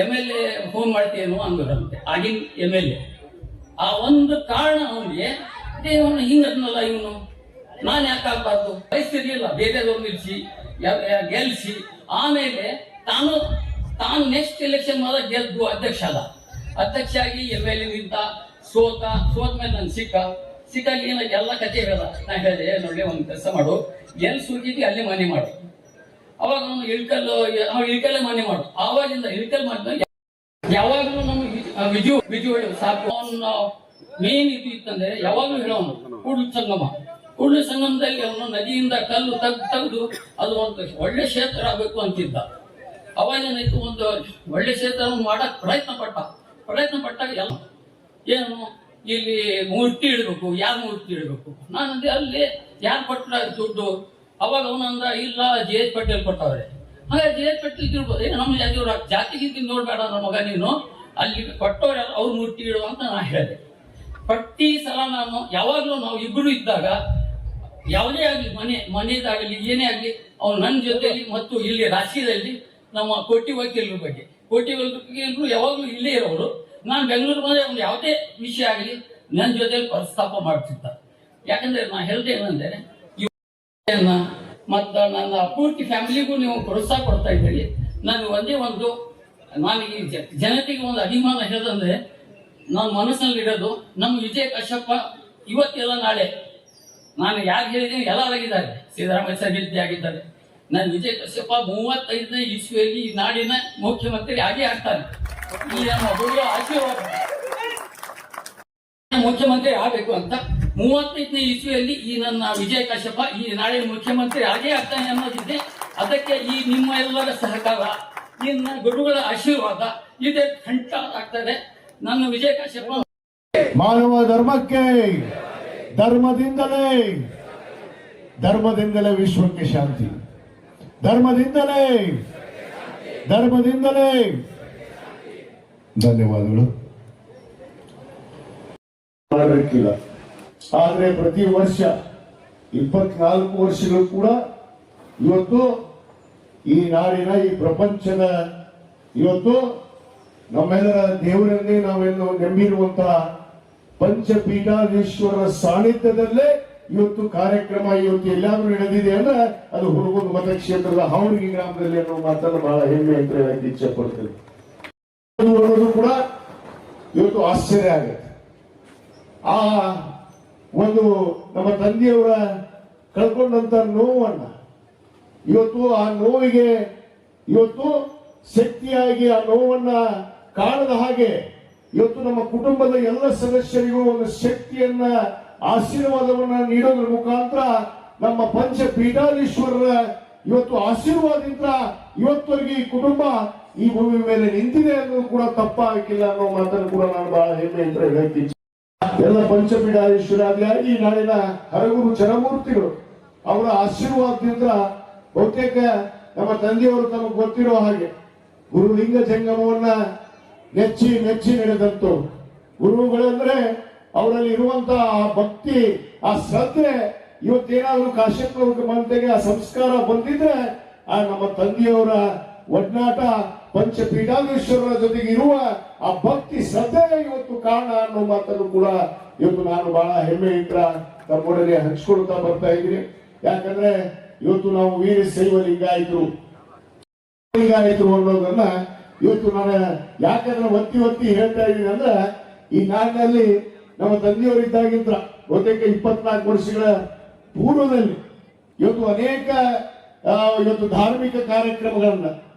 MLA ಫೋನ್ ಮಾಡ್ತೀಯೇನು ಅಂದ್ರಂತೆ ಆಗಿನ MLA. ಆ ಒಂದು ಕಾರಣ ಅವನಿಗೆ ಹಿಂಗದ್ನಲ್ಲ ಇವನು, ನಾನು ಯಾಕೆ ಆಗ್ಬಾರ್ದು, ವಯಸ್ಸಿರ್ಲಿಲ್ಲ, ಬೇರೆದವ್ರು ನಿಲ್ಸಿ ಗೆಲ್ಸಿ ಆಮೇಲೆ ತಾನು ನೆಕ್ಸ್ಟ್ ಎಲೆಕ್ಷನ್ ಮಾತ್ರ ಗೆದ್ದು ಅಧ್ಯಕ್ಷ ಆಗಿ MLA ನಿಂತ ಸೋತ ಮೇಲೆ ನಾನು ಸಿಕ್ಕಾಗಿ ಏನಾಗಿ ಎಲ್ಲ ಕತೆ ಹೇಳ. ನಾ ಹೇಳಿದೆ ನೋಡಿ ಒಂದು ಕೆಲಸ ಮಾಡು, ಎಲ್ಲಿ ಸುಗಿದ್ವಿ ಅಲ್ಲಿ ಮನೆ ಮಾಡು. ಅವಾಗ ಅವನು ಇಳ್ಕಲ್ಲೇ ಮನೆ ಮಾಡು. ಆವಾಗಿಂದ ಇಳ್ಕಲ್ ಮಾಡಿದ ಯಾವಾಗಲೂ ನಮ್ಗೆ ವಿಜು ಸಾಕು. ಅವನು ಮೇನ್ ಇದು ಇತ್ತಂದ್ರೆ ಯಾವಾಗಲೂ ಹೇಳೋನು ಕೂಡಲ ಸಂಗಮದಲ್ಲಿ ಅವನು ನದಿಯಿಂದ ಕಲ್ಲು ತೆಗೆದು ಅದು ಒಂದು ಒಳ್ಳೆ ಕ್ಷೇತ್ರ ಆಗ್ಬೇಕು ಅಂತಿದ್ದ. ಅವಾಗೇನಾಯ್ತು, ಒಂದು ಒಳ್ಳೆ ಕ್ಷೇತ್ರ ಮಾಡಕ್ ಪ್ರಯತ್ನ ಪಟ್ಟಾಗ ಎಲ್ಲ ಏನು ಇಲ್ಲಿ ಮೂರ್ತಿ ಇಡಬೇಕು, ಯಾರು ಮೂರ್ತಿ ಇಡಬೇಕು ನಾನಂದ್ರೆ ಅಲ್ಲಿ ಯಾರು ಕೊಟ್ಟ ದುಡ್ಡು. ಅವಾಗ ಅವನಂದ ಇಲ್ಲ JH ಪಟೇಲ್ ಕೊಟ್ಟವ್ರೆ. ಹಾಗಾಗಿ JH ಪಟೇಲ್ ತಿಳ್ಬೋದು, ನಮ್ಮ ಜಾತಿಗಿಂತ ನೋಡ್ಬೇಡ ನಮ್ಮ ಮಗ ನೀನು, ಅಲ್ಲಿ ಕೊಟ್ಟವ್ರೆ ಅವ್ರ ಮೂರ್ತಿ ಇಡುವ ಅಂತ ನಾ ಹೇಳಿದೆ. ಪ್ರತಿ ಸಲ ನಾನು ಯಾವಾಗ್ಲೂ ನಾವು ಇಬ್ರು ಇದ್ದಾಗ ಯಾವುದೇ ಆಗ್ಲಿ ಮನೆಯದಾಗಲಿ ಏನೇ ಆಗ್ಲಿ ಅವ್ನು ನನ್ನ ಜೊತೆಯಲ್ಲಿ ಮತ್ತು ಇಲ್ಲಿ ರಾಜ್ಯದಲ್ಲಿ ನಮ್ಮ ಕೋಟಿ ವಕೀಲರು ಯಾವಾಗ್ಲೂ ಇಲ್ಲೇ ಇರೋರು. ನಾನು ಬೆಂಗಳೂರು ಬಂದ್ರೆ ಒಂದು ಯಾವುದೇ ವಿಷಯ ಆಗಲಿ ನನ್ನ ಜೊತೆಯಲ್ಲಿ ಪ್ರಸ್ತಾಪ ಮಾಡ್ತಿದ್ದ. ಯಾಕಂದ್ರೆ ನಾ ಹೇಳ್ದೆ ಏನಂದ್ರೆ ಮತ್ತ ನನ್ನ ಪೂರ್ತಿ ಫ್ಯಾಮಿಲಿಗೂ ನೀವು ಪ್ರೋತ್ಸಾಹ ಕೊಡ್ತಾ ಇದ್ದೀರಿ. ನಾನು ನಾನು ಈ ಜನತೆಗೆ ಒಂದು ಅಭಿಮಾನ ಹೇಳದಂದ್ರೆ ನನ್ನ ಮನಸ್ಸಿನಲ್ಲಿರೋದು ನಮ್ಮ ವಿಜಯ ಕಾಶ್ಯಪ ಇವತ್ತೆಲ್ಲ ನಾಳೆ ನಾನು ಯಾರು ಹೇಳಿದ್ದೀನಿ ಎಲ್ಲ ಆಗಿದ್ದಾರೆ. ಸಿದ್ದರಾಮಯ್ಯ ಸಮಿತಿ ಆಗಿದ್ದಾರೆ. ನಾನು ವಿಜಯ ಕಾಶ್ಯಪ 35ನೇ ಇಸ್ವಿಯಲ್ಲಿ ಈ ನಾಡಿನ ಮುಖ್ಯಮಂತ್ರಿ ಆಗೇ ಆಗ್ತಾನೆ. ಈ ನಮ್ಮ ಹುಡುಗ ಆಶೀರ್ವಾದ ಮುಖ್ಯಮಂತ್ರಿ ಆಗಬೇಕು ಅಂತ 35ನೇ ಇಸ್ವಿಯಲ್ಲಿ ಈ ನನ್ನ ವಿಜಯ ಕಾಶ್ಯಪ ಈ ನಾಡಿನ ಮುಖ್ಯಮಂತ್ರಿ ಆಗೇ ಆಗ್ತಾನೆ ಅನ್ನೋದಿದೆ. ಅದಕ್ಕೆ ಈ ನಿಮ್ಮ ಎಲ್ಲರ ಸಹಕಾರ, ಇನ್ನ ಗುರುಗಳ ಆಶೀರ್ವಾದ ಇದೆ ಖಂಡಿತ ಆಗ್ತದೆ. ನನ್ನ ವಿಜಯ ಕಾಶ್ಯಪ ಮಾನವ ಧರ್ಮಕ್ಕೆ ಧರ್ಮದಿಂದಲೇ ವಿಶ್ವಕ್ಕೆ ಶಾಂತಿ, ಧರ್ಮದಿಂದಲೇ ಧನ್ಯವಾದಗಳು. ಮಾಡಬೇಕಿಲ್ಲ, ಆದ್ರೆ ಪ್ರತಿ ವರ್ಷ 24 ವರ್ಷಗಳು ಕೂಡ ಇವತ್ತು ಈ ನಾಡಿನ ಈ ಪ್ರಪಂಚದ ಇವತ್ತು ನಮ್ಮೆಲ್ಲರ ದೇವರನ್ನೇ ನಾವೆಲ್ಲೋ ನಂಬಿರುವಂತಹ ಪಂಚಪೀಠಾಧೀಶ್ವರರ ಸಾನ್ನಿಧ್ಯದಲ್ಲೇ ಇವತ್ತು ಕಾರ್ಯಕ್ರಮ ಇವತ್ತು ಎಲ್ಲಾದ್ರೂ ನಡೆದಿದೆ ಅಂದ್ರೆ ಅದು ಹುಡುಗನ ಮತಕ್ಷೇತ್ರದ ಹಾವಣಿಗೆ ಗ್ರಾಮದಲ್ಲಿ ಅನ್ನೋ ಮಾತನ್ನು ಬಹಳ ಹೆಮ್ಮೆ ಅಂತ ಹೇಳಕ್ಕೆ ಇಚ್ಛೆ ಪಡ್ತೇನೆ. ನೋಡೋದು ಕೂಡ ಇವತ್ತು ಆಶ್ಚರ್ಯ ಆಗುತ್ತೆ. ಆ ಒಂದು ನಮ್ಮ ತಂದೆಯವರ ಕಳ್ಕೊಂಡಂತ ನೋವನ್ನ ಇವತ್ತು ಆ ನೋವಿಗೆ ಇವತ್ತು ಶಕ್ತಿಯಾಗಿ ಆ ನೋವನ್ನ ಕಾಣದ ಹಾಗೆ ಇವತ್ತು ನಮ್ಮ ಕುಟುಂಬದ ಎಲ್ಲ ಸದಸ್ಯರಿಗೂ ಒಂದು ಶಕ್ತಿಯನ್ನ ಆಶೀರ್ವಾದವನ್ನ ನೀಡೋದ್ರ ಮುಖಾಂತರ ನಮ್ಮ ಪಂಚಪೀಠಾಧೀಶ್ವರರ ಇವತ್ತು ಆಶೀರ್ವಾದದಿಂದ ಇವತ್ತವರೆಗೆ ಈ ಕುಟುಂಬ ಈ ಭೂಮಿ ಮೇಲೆ ನಿಂತಿದೆ ಅನ್ನೋದು ಕೂಡ ತಪ್ಪಾಗಿಲ್ಲ ಅನ್ನೋ ಮಾತನ್ನು ಕೂಡ ನಾನು ಬಹಳ ಹೆಮ್ಮೆ ಅಂತ ಹೇಳಕ್ಕೆ ಎಲ್ಲ ಪಂಚಪೀಠಾಧೀಶ್ವರಾಗಿ ಈ ನಾಡಿನ ಹರಗುರು ಚರಮೂರ್ತಿಗಳು ಅವರ ಆಶೀರ್ವಾದದಿಂದ ಬಹುತೇಕ ನಮ್ಮ ತಂದೆಯವರು ತಮಗೆ ಗೊತ್ತಿರೋ ಹಾಗೆ ಗುರುಲಿಂಗ ಜಂಗಮವನ್ನ ನೆಚ್ಚಿ ನಡೆದಂತು ಗುರುಗಳಂದ್ರೆ ಅವರಲ್ಲಿ ಇರುವಂತಹ ಆ ಭಕ್ತಿ, ಆ ಶ್ರದ್ಧೆ ಇವತ್ತೇನಾದ್ರೂ ಕಾಶ್ಯಪ ಮಂತೆಗೆ ಆ ಸಂಸ್ಕಾರ ಬಂದಿದ್ರೆ ಆ ನಮ್ಮ ತಂದೆಯವರ ಒಡನಾಟ ಪಂಚಪೀಠಾಧೀಶ್ವರರ ಜೊತೆಗೆ ಇರುವ ಆ ಭಕ್ತಿ ಶ್ರದ್ಧೆ ಇವತ್ತು ಕಾರಣ ಅನ್ನೋ ಮಾತನ್ನು ಕೂಡ ಇವತ್ತು ನಾನು ಬಹಳ ಹೆಮ್ಮೆಯಿಂದ ತಮ್ಮೊಡನೆ ಹಂಚ್ಕೊಳ್ತಾ ಬರ್ತಾ ಇದ್ದೀನಿ. ಯಾಕಂದ್ರೆ ಇವತ್ತು ನಾವು ವೀರಶೈವ ಲಿಂಗಾಯಿತರು ಅನ್ನೋದನ್ನ ಇವತ್ತು ನಾನು ಯಾಕಂದ್ರೆ ಒತ್ತಿ ಹೇಳ್ತಾ ಇದ್ದೀನಿ ಅಂದ್ರೆ ಈ ನಾಡಿನಲ್ಲಿ ನಮ್ಮ ತಂದೆಯವರಿದ್ದಾಗಿಂತ ಬಹುತೇಕ 24 ವರ್ಷಗಳ ಪೂರ್ವದಲ್ಲಿ ಇವತ್ತು ಅನೇಕ ಇವತ್ತು ಧಾರ್ಮಿಕ ಕಾರ್ಯಕ್ರಮಗಳನ್ನ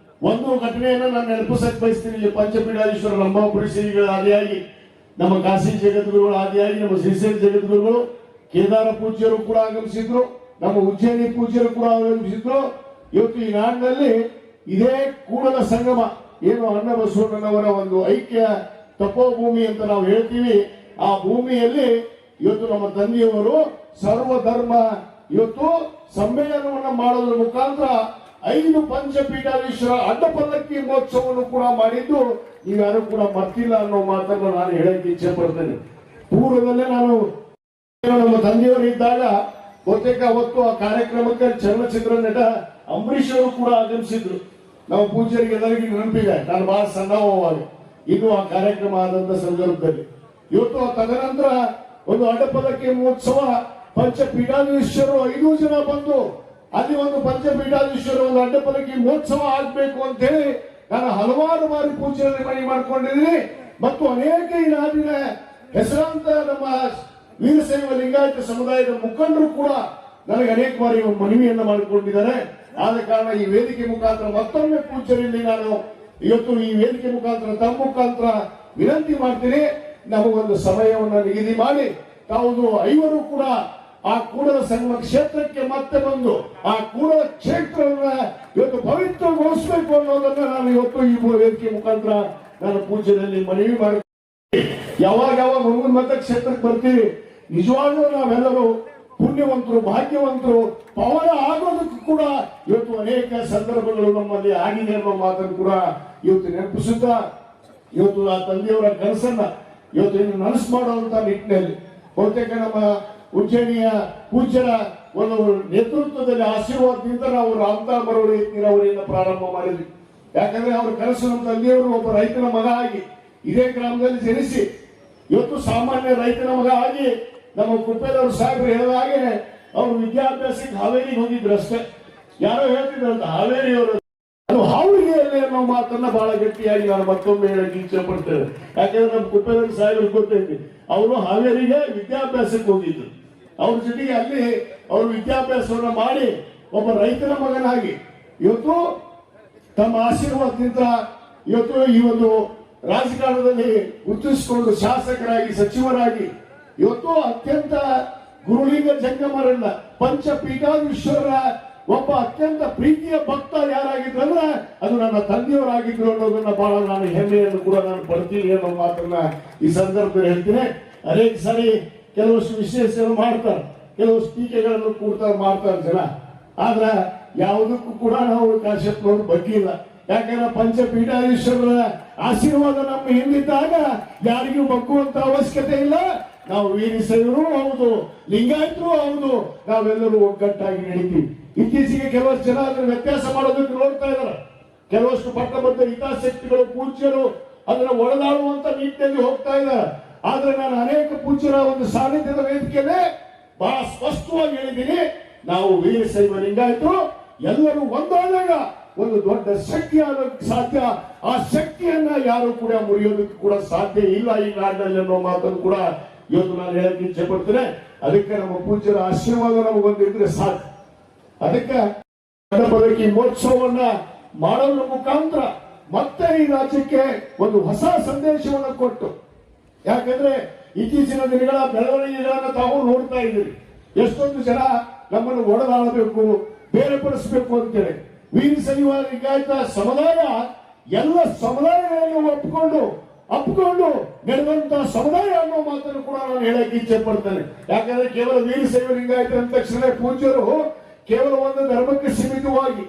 ಒಂದು ಘಟನೆಯನ್ನ ನಾನು ನೆನಪಿಸಕ್ ಬಯಸ್ತೀನಿ. ಇಲ್ಲಿ ಪಂಚಪೀಠಾಧೀಶ್ವರ ರಂಭಾಪುರಿ ಶ್ರೀಗಳ ಆದಿಯಾಗಿ ನಮ್ಮ ಕಾಶಿ ಜಗದ್ಗುರುಗಳು ಆದಿಯಾಗಿ ನಮ್ಮ ಶ್ರೀಶೈಲ ಜಗದ್ಗುರುಗಳು ಕೇದಾರ ಪೂಜ್ಯರು ಕೂಡ ಆಗಮಿಸಿದ್ರು, ನಮ್ಮ ಉಜ್ಜಯಿನಿ ಪೂಜ್ಯರು ಕೂಡ ಆಗಮಿಸಿದ್ರು. ಇವತ್ತು ಈ ನಾಡಿನಲ್ಲಿ ಇದೇ ಕೂಡಲ ಸಂಗಮ ಏನು ಅಣ್ಣ ಬಸವಣ್ಣನವರ ಒಂದು ಐಕ್ಯ ತಪೋಭೂಮಿ ಅಂತ ನಾವು ಹೇಳ್ತೀವಿ. ಆ ಭೂಮಿಯಲ್ಲಿ ಇವತ್ತು ನಮ್ಮ ತಂದೆಯವರು ಸರ್ವಧರ್ಮ ಇವತ್ತು ಸಮ್ಮೇಳನವನ್ನ ಮಾಡೋದ್ರ ಮುಖಾಂತರ 5 ಪಂಚಪೀಠಾಧೀಶ್ವರ ಅಡ್ಡಪಲ್ಲಕ್ಕಿ ಮಹೋತ್ಸವವನ್ನು ಕೂಡ ಮಾಡಿದ್ದು ನೀವ್ಯಾರು ಕೂಡ ಮರ್ತಿಲ್ಲ ಅನ್ನೋ ಮಾತನ್ನು ನಾನು ಹೇಳಕ್ಕೆ ಇಚ್ಛೆ ಪಡ್ತೇನೆ. ಪೂರ್ವದಲ್ಲೇ ನಾನು ನಮ್ಮ ತಂದೆಯವರು ಇದ್ದಾಗ ಬಹುತೇಕ ಅವತ್ತು ಆ ಕಾರ್ಯಕ್ರಮಕ್ಕೆ ಚಲನಚಿತ್ರ ನಟ ಅಂಬರೀಷ್ ಅವರು ಕೂಡ ಆಗಮಿಸಿದ್ರು. ನಾವು ಪೂಜ್ಯರಿಗೆ ಎಲ್ಲರಿಗೂ ನೆನಪಿದೆ, ನಾನು ಬಹಳ ಸಣ್ಣವಾಗ ಇದು ಆ ಕಾರ್ಯಕ್ರಮ ಆದಂತ ಸಂದರ್ಭದಲ್ಲಿ. ಇವತ್ತು ತದನಂತರ ಒಂದು ಅಡ್ಡಪಲ್ಲಕ್ಕಿ ಮಹೋತ್ಸವ ಪಂಚಪೀಠಾಧೀಶ್ವರರು 5 ಜನ ಬಂದು ಅಲ್ಲಿ ಒಂದು ಪಂಚಪೀಠಾಧೀಶ್ವರ ಒಂದು ಅಡ್ಡಪಲ್ಲಕ್ಕಿ ಮಹೋತ್ಸವ ಆಗ್ಬೇಕು ಅಂತ ಹೇಳಿ ನಾನು ಹಲವಾರು ಬಾರಿ ಪೂಜೆಯಲ್ಲಿ ಮನವಿ ಮಾಡ್ಕೊಂಡಿದ್ದೀನಿ. ಮತ್ತು ಅನೇಕ ಈ ನಾಡಿನ ಹೆಸರಾಂತ ನಮ್ಮ ವೀರಶೈವ ಲಿಂಗಾಯತ ಸಮುದಾಯದ ಮುಖಂಡರು ಕೂಡ ನನಗೆ ಅನೇಕ ಬಾರಿ ಮನವಿಯನ್ನ ಮಾಡಿಕೊಂಡಿದ್ದಾರೆ. ಆದ ಕಾರಣ ಈ ವೇದಿಕೆ ಮುಖಾಂತರ ಮತ್ತೊಮ್ಮೆ ಪೂಜ್ಯರಲ್ಲಿ ನಾನು ಇವತ್ತು ಈ ವೇದಿಕೆ ಮುಖಾಂತರ ತಮ್ಮ ಮುಖಾಂತರ ವಿನಂತಿ ಮಾಡ್ತೀನಿ, ನಮಗೊಂದು ಸಮಯವನ್ನು ನಿಗದಿ ಮಾಡಿ ತಾವು 5 ಕೂಡ ಆ ಕೂಡಲ ಸಂಗಮ ಕ್ಷೇತ್ರಕ್ಕೆ ಮತ್ತೆ ಬಂದು ಆ ಕೂಡಲ ಕ್ಷೇತ್ರವನ್ನ ಇವತ್ತು ಪವಿತ್ರಗೊಳಿಸಬೇಕು ಅನ್ನೋದನ್ನ ನಾನು ಇವತ್ತು ಈ ವೇದಿಕೆ ಮುಖಾಂತರ ನಾನು ಪೂಜ್ಯದಲ್ಲಿ ಮನವಿ ಮಾಡಿ ಯಾವಾಗ ಮುಂದಿನ ಮತಕ್ಷೇತ್ರಕ್ಕೆ ಬರ್ತೀವಿ ನಿಜವಾಗ್ಲೂ ನಾವೆಲ್ಲರೂ ಪುಣ್ಯವಂತರು ಭಾಗ್ಯವಂತರು ಪವನ ಆಗೋದಕ್ಕೂ ಕೂಡ ಇವತ್ತು ಅನೇಕ ಸಂದರ್ಭಗಳು ನಮ್ಮಲ್ಲಿ ಆಗಿದೆ ಅನ್ನೋ ಮಾತನ್ನು ಕೂಡ ಇವತ್ತು ನೆನಪಿಸುತ್ತಾ ಇವತ್ತು ಆ ತಂದೆಯವರ ಕನಸನ್ನ ಇವತ್ತು ಇನ್ನು ನನಸು ಮಾಡುವಂತ ನಿಟ್ಟಿನಲ್ಲಿ ಬಹುತೇಕ ನಮ್ಮ ಉಜ್ಜಯಿನಿಯ ಪೂಜ್ಯರ ಒಂದು ನೇತೃತ್ವದಲ್ಲಿ ಆಶೀರ್ವಾದದಿಂದ ನಾವು ರಾಮದಾಸ್ ಮರಳಿ ನೀರಾವರಿಯಿಂದ ಪ್ರಾರಂಭ ಮಾಡಿದ್ವಿ. ಯಾಕಂದ್ರೆ ಅವ್ರ ಕನಸು ನಮ್ಮ ತಂದೆಯವರು ಒಬ್ಬ ರೈತನ ಮಗ ಆಗಿ ಇದೇ ಗ್ರಾಮದಲ್ಲಿ ಜನಿಸಿ ಇವತ್ತು ಸಾಮಾನ್ಯ ರೈತನ ಮಗ ಆಗಿ ನಮ್ಮ ಕುಪ್ಪೇದವರು ಸಾಹೇಬರು ಹೇಳಿದ ಹಾಗೆ ಅವರು ವಿದ್ಯಾಭ್ಯಾಸಕ್ಕೆ ಹಾವೇರಿಗೆ ಹೋಗಿದ್ರು ಅಷ್ಟೇ. ಯಾರೋ ಹೇಳ್ತಿದ್ರಂತ ಹಾವೇರಿಯವರು ಅದು ಹಾವೇರಿಯಲ್ಲಿ ಅನ್ನೋ ಮಾತನ್ನ ಬಹಳ ಗಟ್ಟಿಯಾಗಿ ನಾನು ಮತ್ತೊಮ್ಮೆ ಹೇಳಕ್ಕೆ ಇಚ್ಛೆ ಪಡ್ತೇನೆ. ಯಾಕಂದ್ರೆ ನಮ್ಮ ಕುಪ್ಪೇದವರು ಸಾಹೇಬರು ಗೊತ್ತೈತಿ, ಅವರು ಹಾವೇರಿಗೆ ವಿದ್ಯಾಭ್ಯಾಸಕ್ಕೆ ಹೋಗಿದ್ರು. ಅವ್ರ ಜೊತೆಗೆ ಅಲ್ಲಿ ಅವರು ವಿದ್ಯಾಭ್ಯಾಸವನ್ನ ಮಾಡಿ ಒಬ್ಬ ರೈತನ ಮಗನಾಗಿ ಇವತ್ತು ತಮ್ಮ ಆಶೀರ್ವಾದದಿಂದ ಇವತ್ತು ಈ ಒಂದು ರಾಜಕಾರಣದಲ್ಲಿ ಗುರುತಿಸಿಕೊಂಡು ಶಾಸಕರಾಗಿ ಸಚಿವರಾಗಿ ಇವತ್ತು ಅತ್ಯಂತ ಗುರುಲಿಂಗ ಜಂಗಮರನ್ನ ಪಂಚಪೀಠಾಧೀಶ್ವರರ ಒಬ್ಬ ಅತ್ಯಂತ ಪ್ರೀತಿಯ ಭಕ್ತ ಯಾರಾಗಿದ್ರಂದ್ರೆ ಅದು ನನ್ನ ತಂದೆಯವರಾಗಿದ್ರು ಅನ್ನೋದನ್ನ ಬಹಳ ನಾನು ಹೆಮ್ಮೆಯನ್ನು ಕೂಡ ನಾನು ಪಡ್ತೀನಿ ಅನ್ನೋ ಮಾತನ್ನ ಈ ಸಂದರ್ಭದಲ್ಲಿ ಹೇಳ್ತೀನಿ. ಅನೇಕ ಸಾರಿ ಕೆಲವಷ್ಟು ವಿಶೇಷ ಮಾಡ್ತಾರೆ, ಕೆಲವಷ್ಟು ಟೀಕೆಗಳನ್ನು ಮಾಡ್ತಾರೆ ಜನ, ಆದ್ರೆ ಯಾವುದಕ್ಕೂ ಕೂಡ ನಾವು ಕಾಶ್ಯಪ್ನವ್ರ ಬಗ್ಗೆ ಇಲ್ಲ. ಯಾಕಂದ್ರೆ ಪಂಚಪೀಠಾಧೀಶ್ವರರ ಆಶೀರ್ವಾದ ನಮ್ಮ ಹಿಂದಿದ್ದಾಗ ಯಾರಿಗೂ ಬಗ್ಗುವಂತ ಅವಶ್ಯಕತೆ ಇಲ್ಲ. ನಾವು ವೀರಶೈವರು ಹೌದು, ಲಿಂಗಾಯತರು ಹೌದು, ನಾವೆಲ್ಲರೂ ಒಗ್ಗಟ್ಟಾಗಿ ನಡೀತೀವಿ. ಇತ್ತೀಚೆಗೆ ಕೆಲವಷ್ಟು ಜನ ಅದನ್ನ ವ್ಯತ್ಯಾಸ ಮಾಡೋದಕ್ಕೆ ನೋಡ್ತಾ ಇದಾರೆ. ಕೆಲವಷ್ಟು ಪಟ್ಟಬದ್ಧ ಹಿತಾಸಕ್ತಿಗಳು ಪೂಜ್ಯರು ಅದನ್ನ ಒಡೆದಾಡುವಂತ ನಿಟ್ಟಿನಲ್ಲಿ ಹೋಗ್ತಾ ಇದ್ದಾರೆ. ಆದ್ರೆ ನಾನು ಅನೇಕ ಪೂಜ್ಯರ ಒಂದು ಸಾನ್ನಿಧ್ಯದ ವೇದಿಕೆಯಲ್ಲಿ ಬಹಳ ಸ್ಪಷ್ಟವಾಗಿ ಹೇಳಿದ್ದೀನಿ, ನಾವು ವೀರಶೈವ ಲಿಂಗಾಯತರು ಎಲ್ಲರೂ ಒಂದಾದಾಗ ಒಂದು ದೊಡ್ಡ ಶಕ್ತಿ ಆಗೋದಕ್ಕೆ ಸಾಧ್ಯ. ಆ ಶಕ್ತಿಯನ್ನ ಯಾರು ಕೂಡ ಮುರಿಯೋದಕ್ಕೆ ಕೂಡ ಸಾಧ್ಯ ಇಲ್ಲ ಈ ನಾಡಿನಲ್ಲಿ ಅನ್ನೋ ಮಾತನ್ನು ಕೂಡ ಇವತ್ತು ನಾನು ಹೇಳಕ್ಕೆ ಇಚ್ಛೆ ಪಡ್ತೇನೆ. ಅದಕ್ಕೆ ನಮ್ಮ ಪೂಜ್ಯರ ಆಶೀರ್ವಾದ ನಮಗೊಂದಿದ್ರೆ ಸಾಧ್ಯ. ಅದಕ್ಕೆ ಅಡ್ಡಪಲ್ಲಕ್ಕಿ ಮಹೋತ್ಸವವನ್ನ ಮಾಡೋದ್ರ ಮುಖಾಂತರ ಮತ್ತೆ ಈ ರಾಜ್ಯಕ್ಕೆ ಒಂದು ಹೊಸ ಸಂದೇಶವನ್ನು ಕೊಟ್ಟು, ಯಾಕಂದ್ರೆ ಇತ್ತೀಚಿನ ದಿನಗಳ ಬೆಳವಣಿಗೆಗಳನ್ನ ತಾವು ನೋಡ್ತಾ ಇದ್ದೀರಿ. ಎಷ್ಟೊಂದು ಜನ ನಮ್ಮನ್ನು ಒಡೆದಾಡಬೇಕು, ಬೇರೆಪಡಿಸಬೇಕು ಅಂತೇಳಿ ವೀರಶೈವ ಲಿಂಗಾಯತ ಸಮುದಾಯ ಎಲ್ಲ ಸಮುದಾಯಗಳನ್ನು ಅಪ್ಪಿಕೊಂಡು ನಡೆದಂತಹ ಸಮುದಾಯ ಅನ್ನೋ ಮಾತನ್ನು ಕೂಡ ನಾನು ಹೇಳಕ್ಕೆ ಇಚ್ಛೆ ಪಡ್ತೇನೆ. ಯಾಕಂದ್ರೆ ಕೇವಲ ವೀರಶೈವ ಲಿಂಗಾಯತ ಅಂದ ತಕ್ಷಣ ಪೂಜ್ಯರು ಕೇವಲ ಒಂದು ಧರ್ಮಕ್ಕೆ ಸೀಮಿತವಾಗಿ,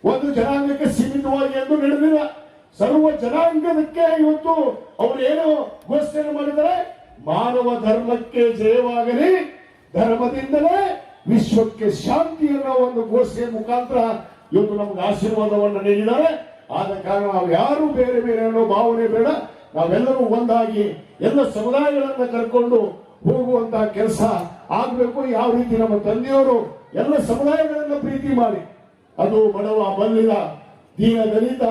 ಒಂದು ಜನಾಂಗಕ್ಕೆ ಸೀಮಿತವಾಗಿ ಎಂದು ನಡೆದಿಲ್ಲ. ಸರ್ವ ಜನಾಂಗದಕ್ಕೆ ಇವತ್ತು ಅವರು ಏನು ಘೋಷಣೆ ಮಾಡಿದರೆ, ಮಾನವ ಧರ್ಮಕ್ಕೆ ಜಯವಾಗಲಿ, ಧರ್ಮದಿಂದಲೇ ವಿಶ್ವಕ್ಕೆ ಶಾಂತಿ ಅನ್ನೋ ಒಂದು ಘೋಷಣೆ ಮುಖಾಂತರ ಇವತ್ತು ನಮ್ಗೆ ಆಶೀರ್ವಾದವನ್ನು ನೀಡಿದ್ದಾರೆ. ಆದ ಕಾರಣ ನಾವು ಯಾರು ಬೇರೆ ಬೇರೆ ಅನ್ನೋ ಭಾವನೆ ಬೇಡ, ನಾವೆಲ್ಲರೂ ಒಂದಾಗಿ ಎಲ್ಲ ಸಮುದಾಯಗಳನ್ನ ಕರ್ಕೊಂಡು ಹೋಗುವಂತಹ ಕೆಲಸ ಆಗ್ಬೇಕು. ಯಾವ ರೀತಿ ನಮ್ಮ ತಂದೆಯವರು ಎಲ್ಲ ಸಮುದಾಯಗಳನ್ನ ಪ್ರೀತಿ ಮಾಡಿ, ಅದು ಬಡವ ಬಲ್ಲಿದ ದೀನ ದಲಿತ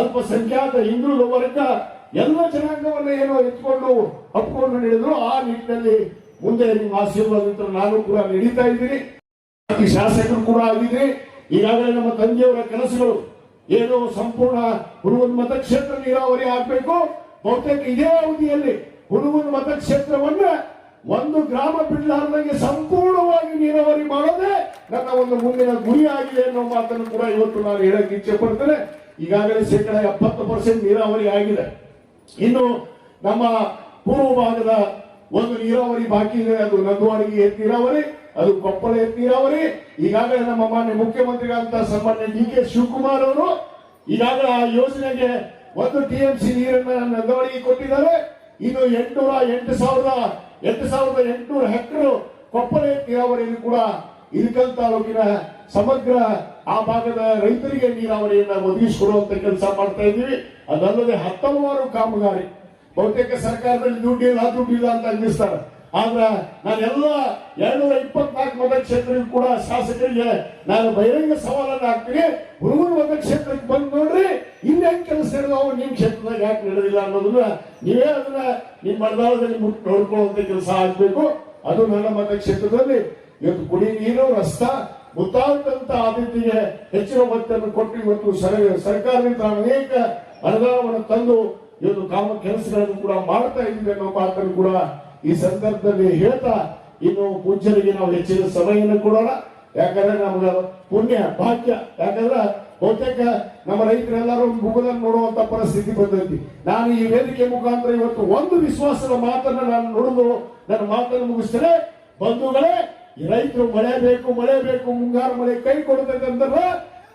ಅಲ್ಪಸಂಖ್ಯಾತ ಹಿಂದುಳಿದ ವರ್ಗ ಎಲ್ಲ ಜನಾಂಗವನ್ನ ಏನೋ ಎತ್ಕೊಂಡು ಅಪ್ಕೊಂಡು ನಡೆದ್ರು. ಆ ನಿಟ್ಟಿನಲ್ಲಿ ಮುಂದೆ ನಿಮ್ಮ ಆಶೀರ್ವಾದದಿಂದ ನಾನು ಕೂಡ ನಡೀತಾ ಇದ್ದೀನಿ. ಈ ಶಾಸಕರು ಕೂಡ ಆಗಿದ್ರೆ ಈಗಾಗಲೇ ನಮ್ಮ ತಂದೆಯವರ ಕೆಲಸಗಳು ಏನು ಸಂಪೂರ್ಣ ಹುಡುಗನ ಮತಕ್ಷೇತ್ರ ನೀರಾವರಿ ಆಗ್ಬೇಕು. ಬಹುತೇಕ ಇದೇ ಅವಧಿಯಲ್ಲಿ ಹುಡುಗನ ಮತಕ್ಷೇತ್ರವನ್ನ ಒಂದು ಗ್ರಾಮ ಬಿಡಲಾರ್ದಂಗೆ ಸಂಪೂರ್ಣವಾಗಿ ನೀರಾವರಿ ಮಾಡೋದೇ ನನ್ನ ಒಂದು ಮುಂದಿನ ಗುರಿ ಆಗಿದೆ ಅನ್ನೋ ಮಾತನ್ನು ಕೂಡ ಇವತ್ತು ನಾನು ಹೇಳಕ್ಕೆ ಇಚ್ಛೆ ಪಡ್ತೇನೆ. ಈಗಾಗಲೇ ಶೇಕಡ 70% ನೀರಾವರಿ ಆಗಿದೆ. ಇನ್ನು ನಮ್ಮ ಪೂರ್ವ ಭಾಗದ ಒಂದು ನೀರಾವರಿ ಬಾಕಿ ಇದೆ, ಅದು ನಂದವಾಡಿಗೆ ಏತ್ ನೀರಾವರಿ, ಅದು ಕೊಪ್ಪಳ ಏತ್ ನೀರಾವರಿ. ಈಗಾಗಲೇ ನಮ್ಮ ಮಾನ್ಯ ಮುಖ್ಯಮಂತ್ರಿಗಳಂತ ಸನ್ಮಾನ್ಯ DK ಶಿವಕುಮಾರ್ ಅವರು ಈಗಾಗಲೇ ಆ ಯೋಜನೆಗೆ 1 TMC ನೀರನ್ನ ನಂದವಾಡಿಗೆ ಕೊಟ್ಟಿದ್ದಾರೆ. ಇನ್ನು 8,800 ಹೆಕ್ಟರ್ ಕೊಪ್ಪಳ ಏತ್ ನೀರಾವರಿಯನ್ನು ಕೂಡ ಇಳಕಲ್ ತಾಲೂಕಿನ ಸಮಗ್ರ ಆ ಭಾಗದ ರೈತರಿಗೆ ನೀರಾವರಿಯನ್ನ ಒದಗಿಸಿಕೊಡುವಂತ ಕೆಲಸ ಮಾಡ್ತಾ ಇದ್ದೀವಿ. ಅದಲ್ಲದೆ 10 ಕಾಮಗಾರಿ ಬಹುತೇಕ ಸರ್ಕಾರದಲ್ಲಿ ದುಡ್ಡಿಲ್ಲ ಅಂತ ಅನ್ನಿಸ್ತಾರೆ. ಆದ್ರೆ ನಾನೆಲ್ಲ 224 ಮತಕ್ಷೇತ್ರಕ್ಕೂ ಕೂಡ ಶಾಸಕರಿಗೆ ನಾನು ಬಹಿರಂಗ ಸವಾಲನ್ನು ಹಾಕ್ತೀನಿ. ಹುಡುಗನ ಮತಕ್ಷೇತ್ರಕ್ಕೆ ಬಂದು ನೋಡ್ರಿ, ಇಲ್ಲಿ ಹೆಂಗ್ ಕೆಲಸ ಇರೋದು ನಿಮ್ ಕ್ಷೇತ್ರದಾಗ ಯಾಕೆ ನಡೆದಿಲ್ಲ ಅನ್ನೋದನ್ನ ನೀವೇ ಅದನ್ನ ನಿಮ್ಮ ಮತದಾರದಲ್ಲಿ ಮುಟ್ಟು ನೋಡ್ಕೊಳ್ಳುವಂತ ಕೆಲಸ ಆಗ್ಬೇಕು. ಅದು ನನ್ನ ಮತಕ್ಷೇತ್ರದಲ್ಲಿ ಇವತ್ತು ಕುಡಿ ನೀರು, ರಸ್ತಾ ಮುಂತಾದಂತ ಆದ್ಯತೆಗೆ ಹೆಚ್ಚಿನ ಒತ್ತನ್ನು ಕೊಟ್ಟು ಇವತ್ತು ಸರ್ಕಾರದಿಂದ ಅನೇಕ ಅನುದಾನವನ್ನು ತಂದು ಇವತ್ತು ಕಾಮ ಕೆಲಸಗಳನ್ನು ಕೂಡ ಮಾಡ್ತಾ ಇದ್ದೀವಿ ಅನ್ನೋ ಮಾತನ್ನು ಕೂಡ ಈ ಸಂದರ್ಭದಲ್ಲಿ ಹೇಳ್ತಾ, ಇನ್ನು ಪೂಜ್ಯರಿಗೆ ನಾವು ಹೆಚ್ಚಿನ ಸಮಯವನ್ನು ಕೊಡೋಣ. ಯಾಕಂದ್ರೆ ನಮ್ಗೆ ಪುಣ್ಯ ಭಾಗ್ಯ, ಯಾಕಂದ್ರೆ ಬಹುತೇಕ ನಮ್ಮ ರೈತರೆಲ್ಲರೂ ಮುಖದಲ್ಲಿ ನೋಡುವಂತ ಪರಿಸ್ಥಿತಿ ಬಂದೈತಿ. ನಾನು ಈ ವೇದಿಕೆ ಮುಖಾಂತರ ಇವತ್ತು ಒಂದು ವಿಶ್ವಾಸದ ಮಾತನ್ನ ನಾನು ನುಡಿದು ನನ್ನ ಮಾತನ್ನು ಮುಗಿಸ್ತೇನೆ. ಬಂಧುಗಳೇ, ಈ ರೈತರು ಮಳೆ ಬೇಕು ಮುಂಗಾರು ಮಳೆ ಕೈ ಕೊಡಬೇಕಂದ್ರೆ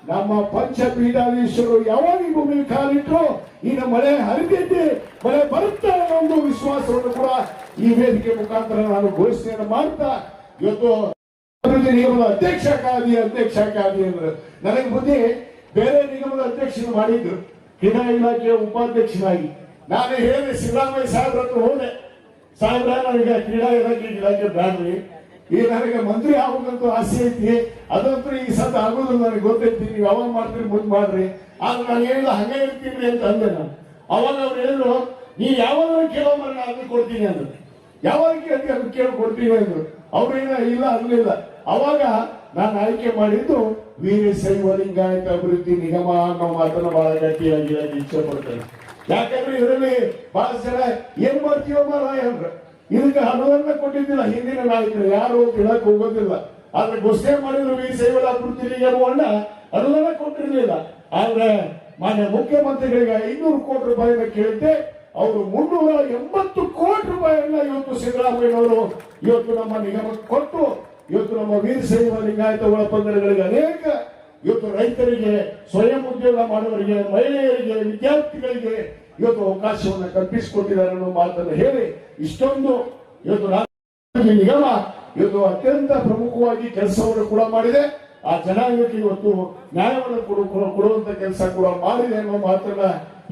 ನಮ್ಮ ಪಂಚಪೀಠಾಧೀಶರು ಯಾವಾಗ ಈ ಭೂಮಿ ಕಾಲಿಟ್ರು ಈಗ ಮಳೆ ಹರಿದಿದ್ದೆ, ಮಳೆ ಬರುತ್ತೆ ಅನ್ನೋ ಒಂದು ವಿಶ್ವಾಸವನ್ನು ಕೂಡ ಈ ವೇದಿಕೆ ಮುಖಾಂತರ ನಾನು ಘೋಷಣೆಯನ್ನು ಮಾಡ್ತಾ, ಇವತ್ತು ನಿಗಮದ ಅಧ್ಯಕ್ಷ ಕಾದಿ ಅಂದ್ರೆ ನನಗೆ ಬುದ್ಧಿ ಬೇರೆ ನಿಗಮದ ಅಧ್ಯಕ್ಷರು ಮಾಡಿದ್ರು, ಕ್ರೀಡಾ ಇಲಾಖೆಯ ಉಪಾಧ್ಯಕ್ಷನಾಗಿ. ನಾನು ಹೇಳಿದೆ ಸಿದ್ದರಾಮಯ್ಯ ಸಾಹೇಬ್ರ ಹತ್ರ ಹೋದೆ, ಸಾಹೇಬ್ರ ನನಗೆ ಕ್ರೀಡಾ ಇಲಾಖೆ ಬ್ಯಾಡ್ರಿ, ಈಗ ನನಗೆ ಮಂತ್ರಿ ಆಗೋದಂತೂ ಆಸೆ ಐತಿ, ಅದಂತೂ ಈ ಸತ ಆಗೋದಿಲ್ಲ ನನಗೆ ಗೊತ್ತೈತಿ, ನೀವು ಯಾವಾಗ ಮಾಡ್ತೀರಿ ಮುಂದೆ ಮಾಡ್ರಿ. ಆದ್ರೆ ನಾನು ಹೇಳಿಲ್ಲ ಹಂಗೆ ಇರ್ತೀನಿ ಅಂತ ಅಂದೆ ನಾನು. ಅವಾಗ ಅವ್ರು ಹೇಳಿದ್ರು, ನೀ ಯಾವಾಗ ಕೇಳೋ ಮರ ಅದನ್ನ ಕೊಡ್ತೀನಿ ಅಂದ್ರು, ಯಾವಾಗ ಕೇಳ್ತೀವಿ ಅದನ್ನ ಕೇಳಿ ಕೊಡ್ತೀನಿ ಅಂದ್ರು. ಅವ್ರೇನ ಇಲ್ಲ ಅನ್ಲಿಲ್ಲ. ಅವಾಗ ನಾನು ಆಯ್ಕೆ ಮಾಡಿದ್ದು ವೀರಶೈವ ಲಿಂಗಾಯತ ಅಭಿವೃದ್ಧಿ ನಿಗಮ ಅನ್ನೋ ಮಾತನ್ನ ಬಹಳ ಗಟ್ಟಿಯಾಗಿ ಇಚ್ಛೆ ಪಡ್ತೇನೆ. ಯಾಕಂದ್ರೆ ಇದರಲ್ಲಿ ಬಹಳ ಜನ ಏನ್ ಮಾಡ್ತೀವೋ ಮಾರಾಯ ಅಂದ್ರ ಇದಕ್ಕೆ ಅನುದಾನ ಕೊಟ್ಟಿದ್ದಿಲ್ಲ ಹಿಂದಿನ ನಾಯಕರು, ಯಾರು ಹೇಳಕ್ ಹೋಗೋದಿಲ್ಲ. ಆದ್ರೆ ಘೋಷಣೆ ಮಾಡಿದ್ರು ವೀರಶೈವ ಅಭಿವೃದ್ಧಿ ನಿಗಮ ಅನುದಾನ ಕೊಟ್ಟಿರ್ಲಿಲ್ಲ. ಆದ್ರೆ ಮಾನ್ಯ ಮುಖ್ಯಮಂತ್ರಿಗಳಿಗೆ 500 ಕೋಟಿ ರೂಪಾಯಿನ ಕೇಳಿದ್ದೆ, ಅವರು 380 ಕೋಟಿ ರೂಪಾಯಿಯನ್ನ ಇವತ್ತು ಸಿದ್ದರಾಮಯ್ಯನವರು ಇವತ್ತು ನಮ್ಮ ನಿಗಮಕ್ಕೆ ಕೊಟ್ಟು ಇವತ್ತು ನಮ್ಮ ವೀರಶೈವ ಲಿಂಗಾಯತ ಒಳಪಂಗಡಗಳಿಗೆ ಅನೇಕ ಇವತ್ತು ರೈತರಿಗೆ, ಸ್ವಯಂ ಉದ್ಯೋಗ ಮಾಡುವವರಿಗೆ, ಮಹಿಳೆಯರಿಗೆ, ವಿದ್ಯಾರ್ಥಿಗಳಿಗೆ ಇವತ್ತು ಅವಕಾಶವನ್ನು ಕಲ್ಪಿಸಿಕೊಟ್ಟಿದ್ದಾರೆ ಅನ್ನೋ ಮಾತನ್ನು ಹೇಳಿ, ಇಷ್ಟೊಂದು ಇವತ್ತು ನಿಗಮ ಇವತ್ತು ಅತ್ಯಂತ ಪ್ರಮುಖವಾಗಿ ಕೆಲಸವನ್ನು ಕೂಡ ಮಾಡಿದೆ. ಆ ಜನಾಂಗಕ್ಕೆ ಇವತ್ತು ನ್ಯಾಯವನ್ನು ಕೊಡುವಂತ ಕೆಲಸ ಕೂಡ ಮಾಡಿದೆ ಅನ್ನೋ ಮಾತನ್ನ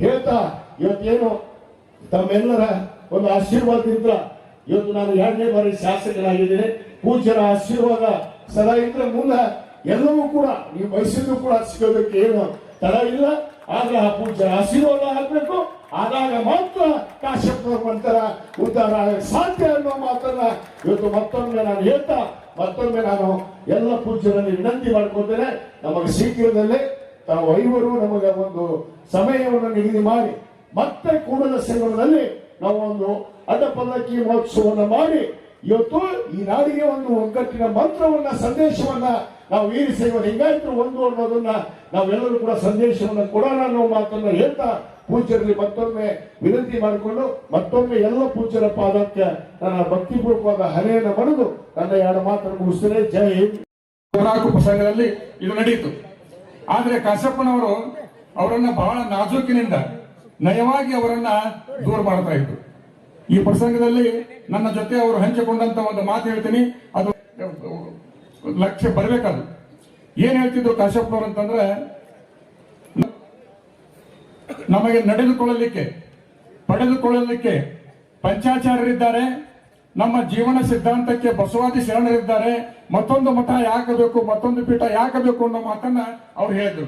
ಹೇಳ್ತಾ, ಇವತ್ತೇನು ತಮ್ಮೆಲ್ಲರ ಒಂದು ಆಶೀರ್ವಾದದಿಂದ ಇವತ್ತು ನಾನು 2ನೇ ಬಾರಿ ಶಾಸಕನಾಗಿದ್ದೇನೆ. ಪೂಜ್ಯರ ಆಶೀರ್ವಾದ ಸದಾ ಇದ್ರೆ ಮುಂದೆ ಎಲ್ಲವೂ ಕೂಡ ನೀವು ಬಯಸಿದ್ದು ಕೂಡ ಸಿಗೋದಕ್ಕೆ ಏನು ತಡ ಇಲ್ಲ. ಆದ್ರೆ ಆ ಪೂಜ್ಯರ ಆಶೀರ್ವಾದ ಆಗ್ಬೇಕು, ಆದಾಗ ಮಾತ್ರ ಕಾಶ್ಯಪರ ಮಂತರ ಉದ್ಧಾರ ಸಾಧ್ಯ ಅನ್ನೋ ಮಾತನ್ನ ಇವತ್ತು ಮತ್ತೊಮ್ಮೆ ನಾನು ಹೇಳ್ತಾ, ಮತ್ತೊಮ್ಮೆ ನಾನು ಎಲ್ಲ ಪೂಜ್ಯರಲ್ಲಿ ವಿನಂತಿ ಮಾಡ್ಕೊಳ್ತೇನೆ, ನಮಗೆ ಶೀಘ್ರದಲ್ಲೇ ತಾವು 5 ನಮಗೆ ಒಂದು ಸಮಯವನ್ನು ನಿಗದಿ ಮಾಡಿ ಮತ್ತೆ ಕೂಡಲ ಸಂಗಮದಲ್ಲಿ ನಾವು ಒಂದು ಅಡ್ಡಪಲ್ಲಕ್ಕಿ ಮಹೋತ್ಸವವನ್ನು ಮಾಡಿ ಇವತ್ತು ಈ ನಾಡಿಗೆ ಒಂದು ಒಗ್ಗಟ್ಟಿನ ಮಂತ್ರವನ್ನ, ಸಂದೇಶವನ್ನ ನಾವು ವೀರಶೈವ ಲಿಂಗಾಯತರು ಒಂದು ಅನ್ನೋದನ್ನ ನಾವೆಲ್ಲರೂ ಕೂಡ ಸಂದೇಶವನ್ನ ಕೊಡೋಣ ಅನ್ನೋ ಮಾತನ್ನ ಹೇಳ್ತಾ, ಪೂಜ್ಯರಲ್ಲಿ ಮತ್ತೊಮ್ಮೆ ವಿನಂತಿ ಮಾಡಿಕೊಂಡು ಮತ್ತೊಮ್ಮೆ ಎಲ್ಲ ಪೂಜ್ಯರ ಪಾದಕ್ಕೆ ನನ್ನ ಭಕ್ತಿಪೂರ್ವಕವಾದ ಹಣೆಯನ್ನು ಬರೆದು ನನ್ನ 2 ಮಾತನ್ನು ಮುಗಿಸ್ತೇನೆ. ಜೈ ಹಿಂದ್. 4 ಪ್ರಸಂಗದಲ್ಲಿ ಇದು ನಡೆಯಿತು. ಆದ್ರೆ ಕಾಶಪ್ಪನವರು ಅವರನ್ನ ಬಹಳ ನಾಜೂಕಿನಿಂದ ನಯವಾಗಿ ಅವರನ್ನ ದೂರ ಮಾಡ್ತಾ ಇದ್ರು. ಈ ಪ್ರಸಂಗದಲ್ಲಿ ನನ್ನ ಜೊತೆ ಅವರು ಹಂಚಿಕೊಂಡಂತ ಒಂದು ಮಾತು ಹೇಳ್ತೀನಿ, ಅದು ಲಕ್ಷ್ಯ ಬರಬೇಕದು. ಏನ್ ಹೇಳ್ತಿದ್ರು ಕಾಶಪ್ಪನವರು ಅಂತಂದ್ರೆ, ನಮಗೆ ಪಡೆದುಕೊಳ್ಳಲಿಕ್ಕೆ ಪಂಚಾಚಾರ್ಯರಿದ್ದಾರೆ, ನಮ್ಮ ಜೀವನ ಸಿದ್ಧಾಂತಕ್ಕೆ ಬಸವಾದಿ ಶರಣರಿದ್ದಾರೆ, ಮತ್ತೊಂದು ಮಠ ಯಾಕೆ ಬೇಕು, ಮತ್ತೊಂದು ಪೀಠ ಯಾಕೆ ಬೇಕು ಅನ್ನೋ ಮಾತನ್ನ ಅವ್ರು ಹೇಳಿದ್ರು.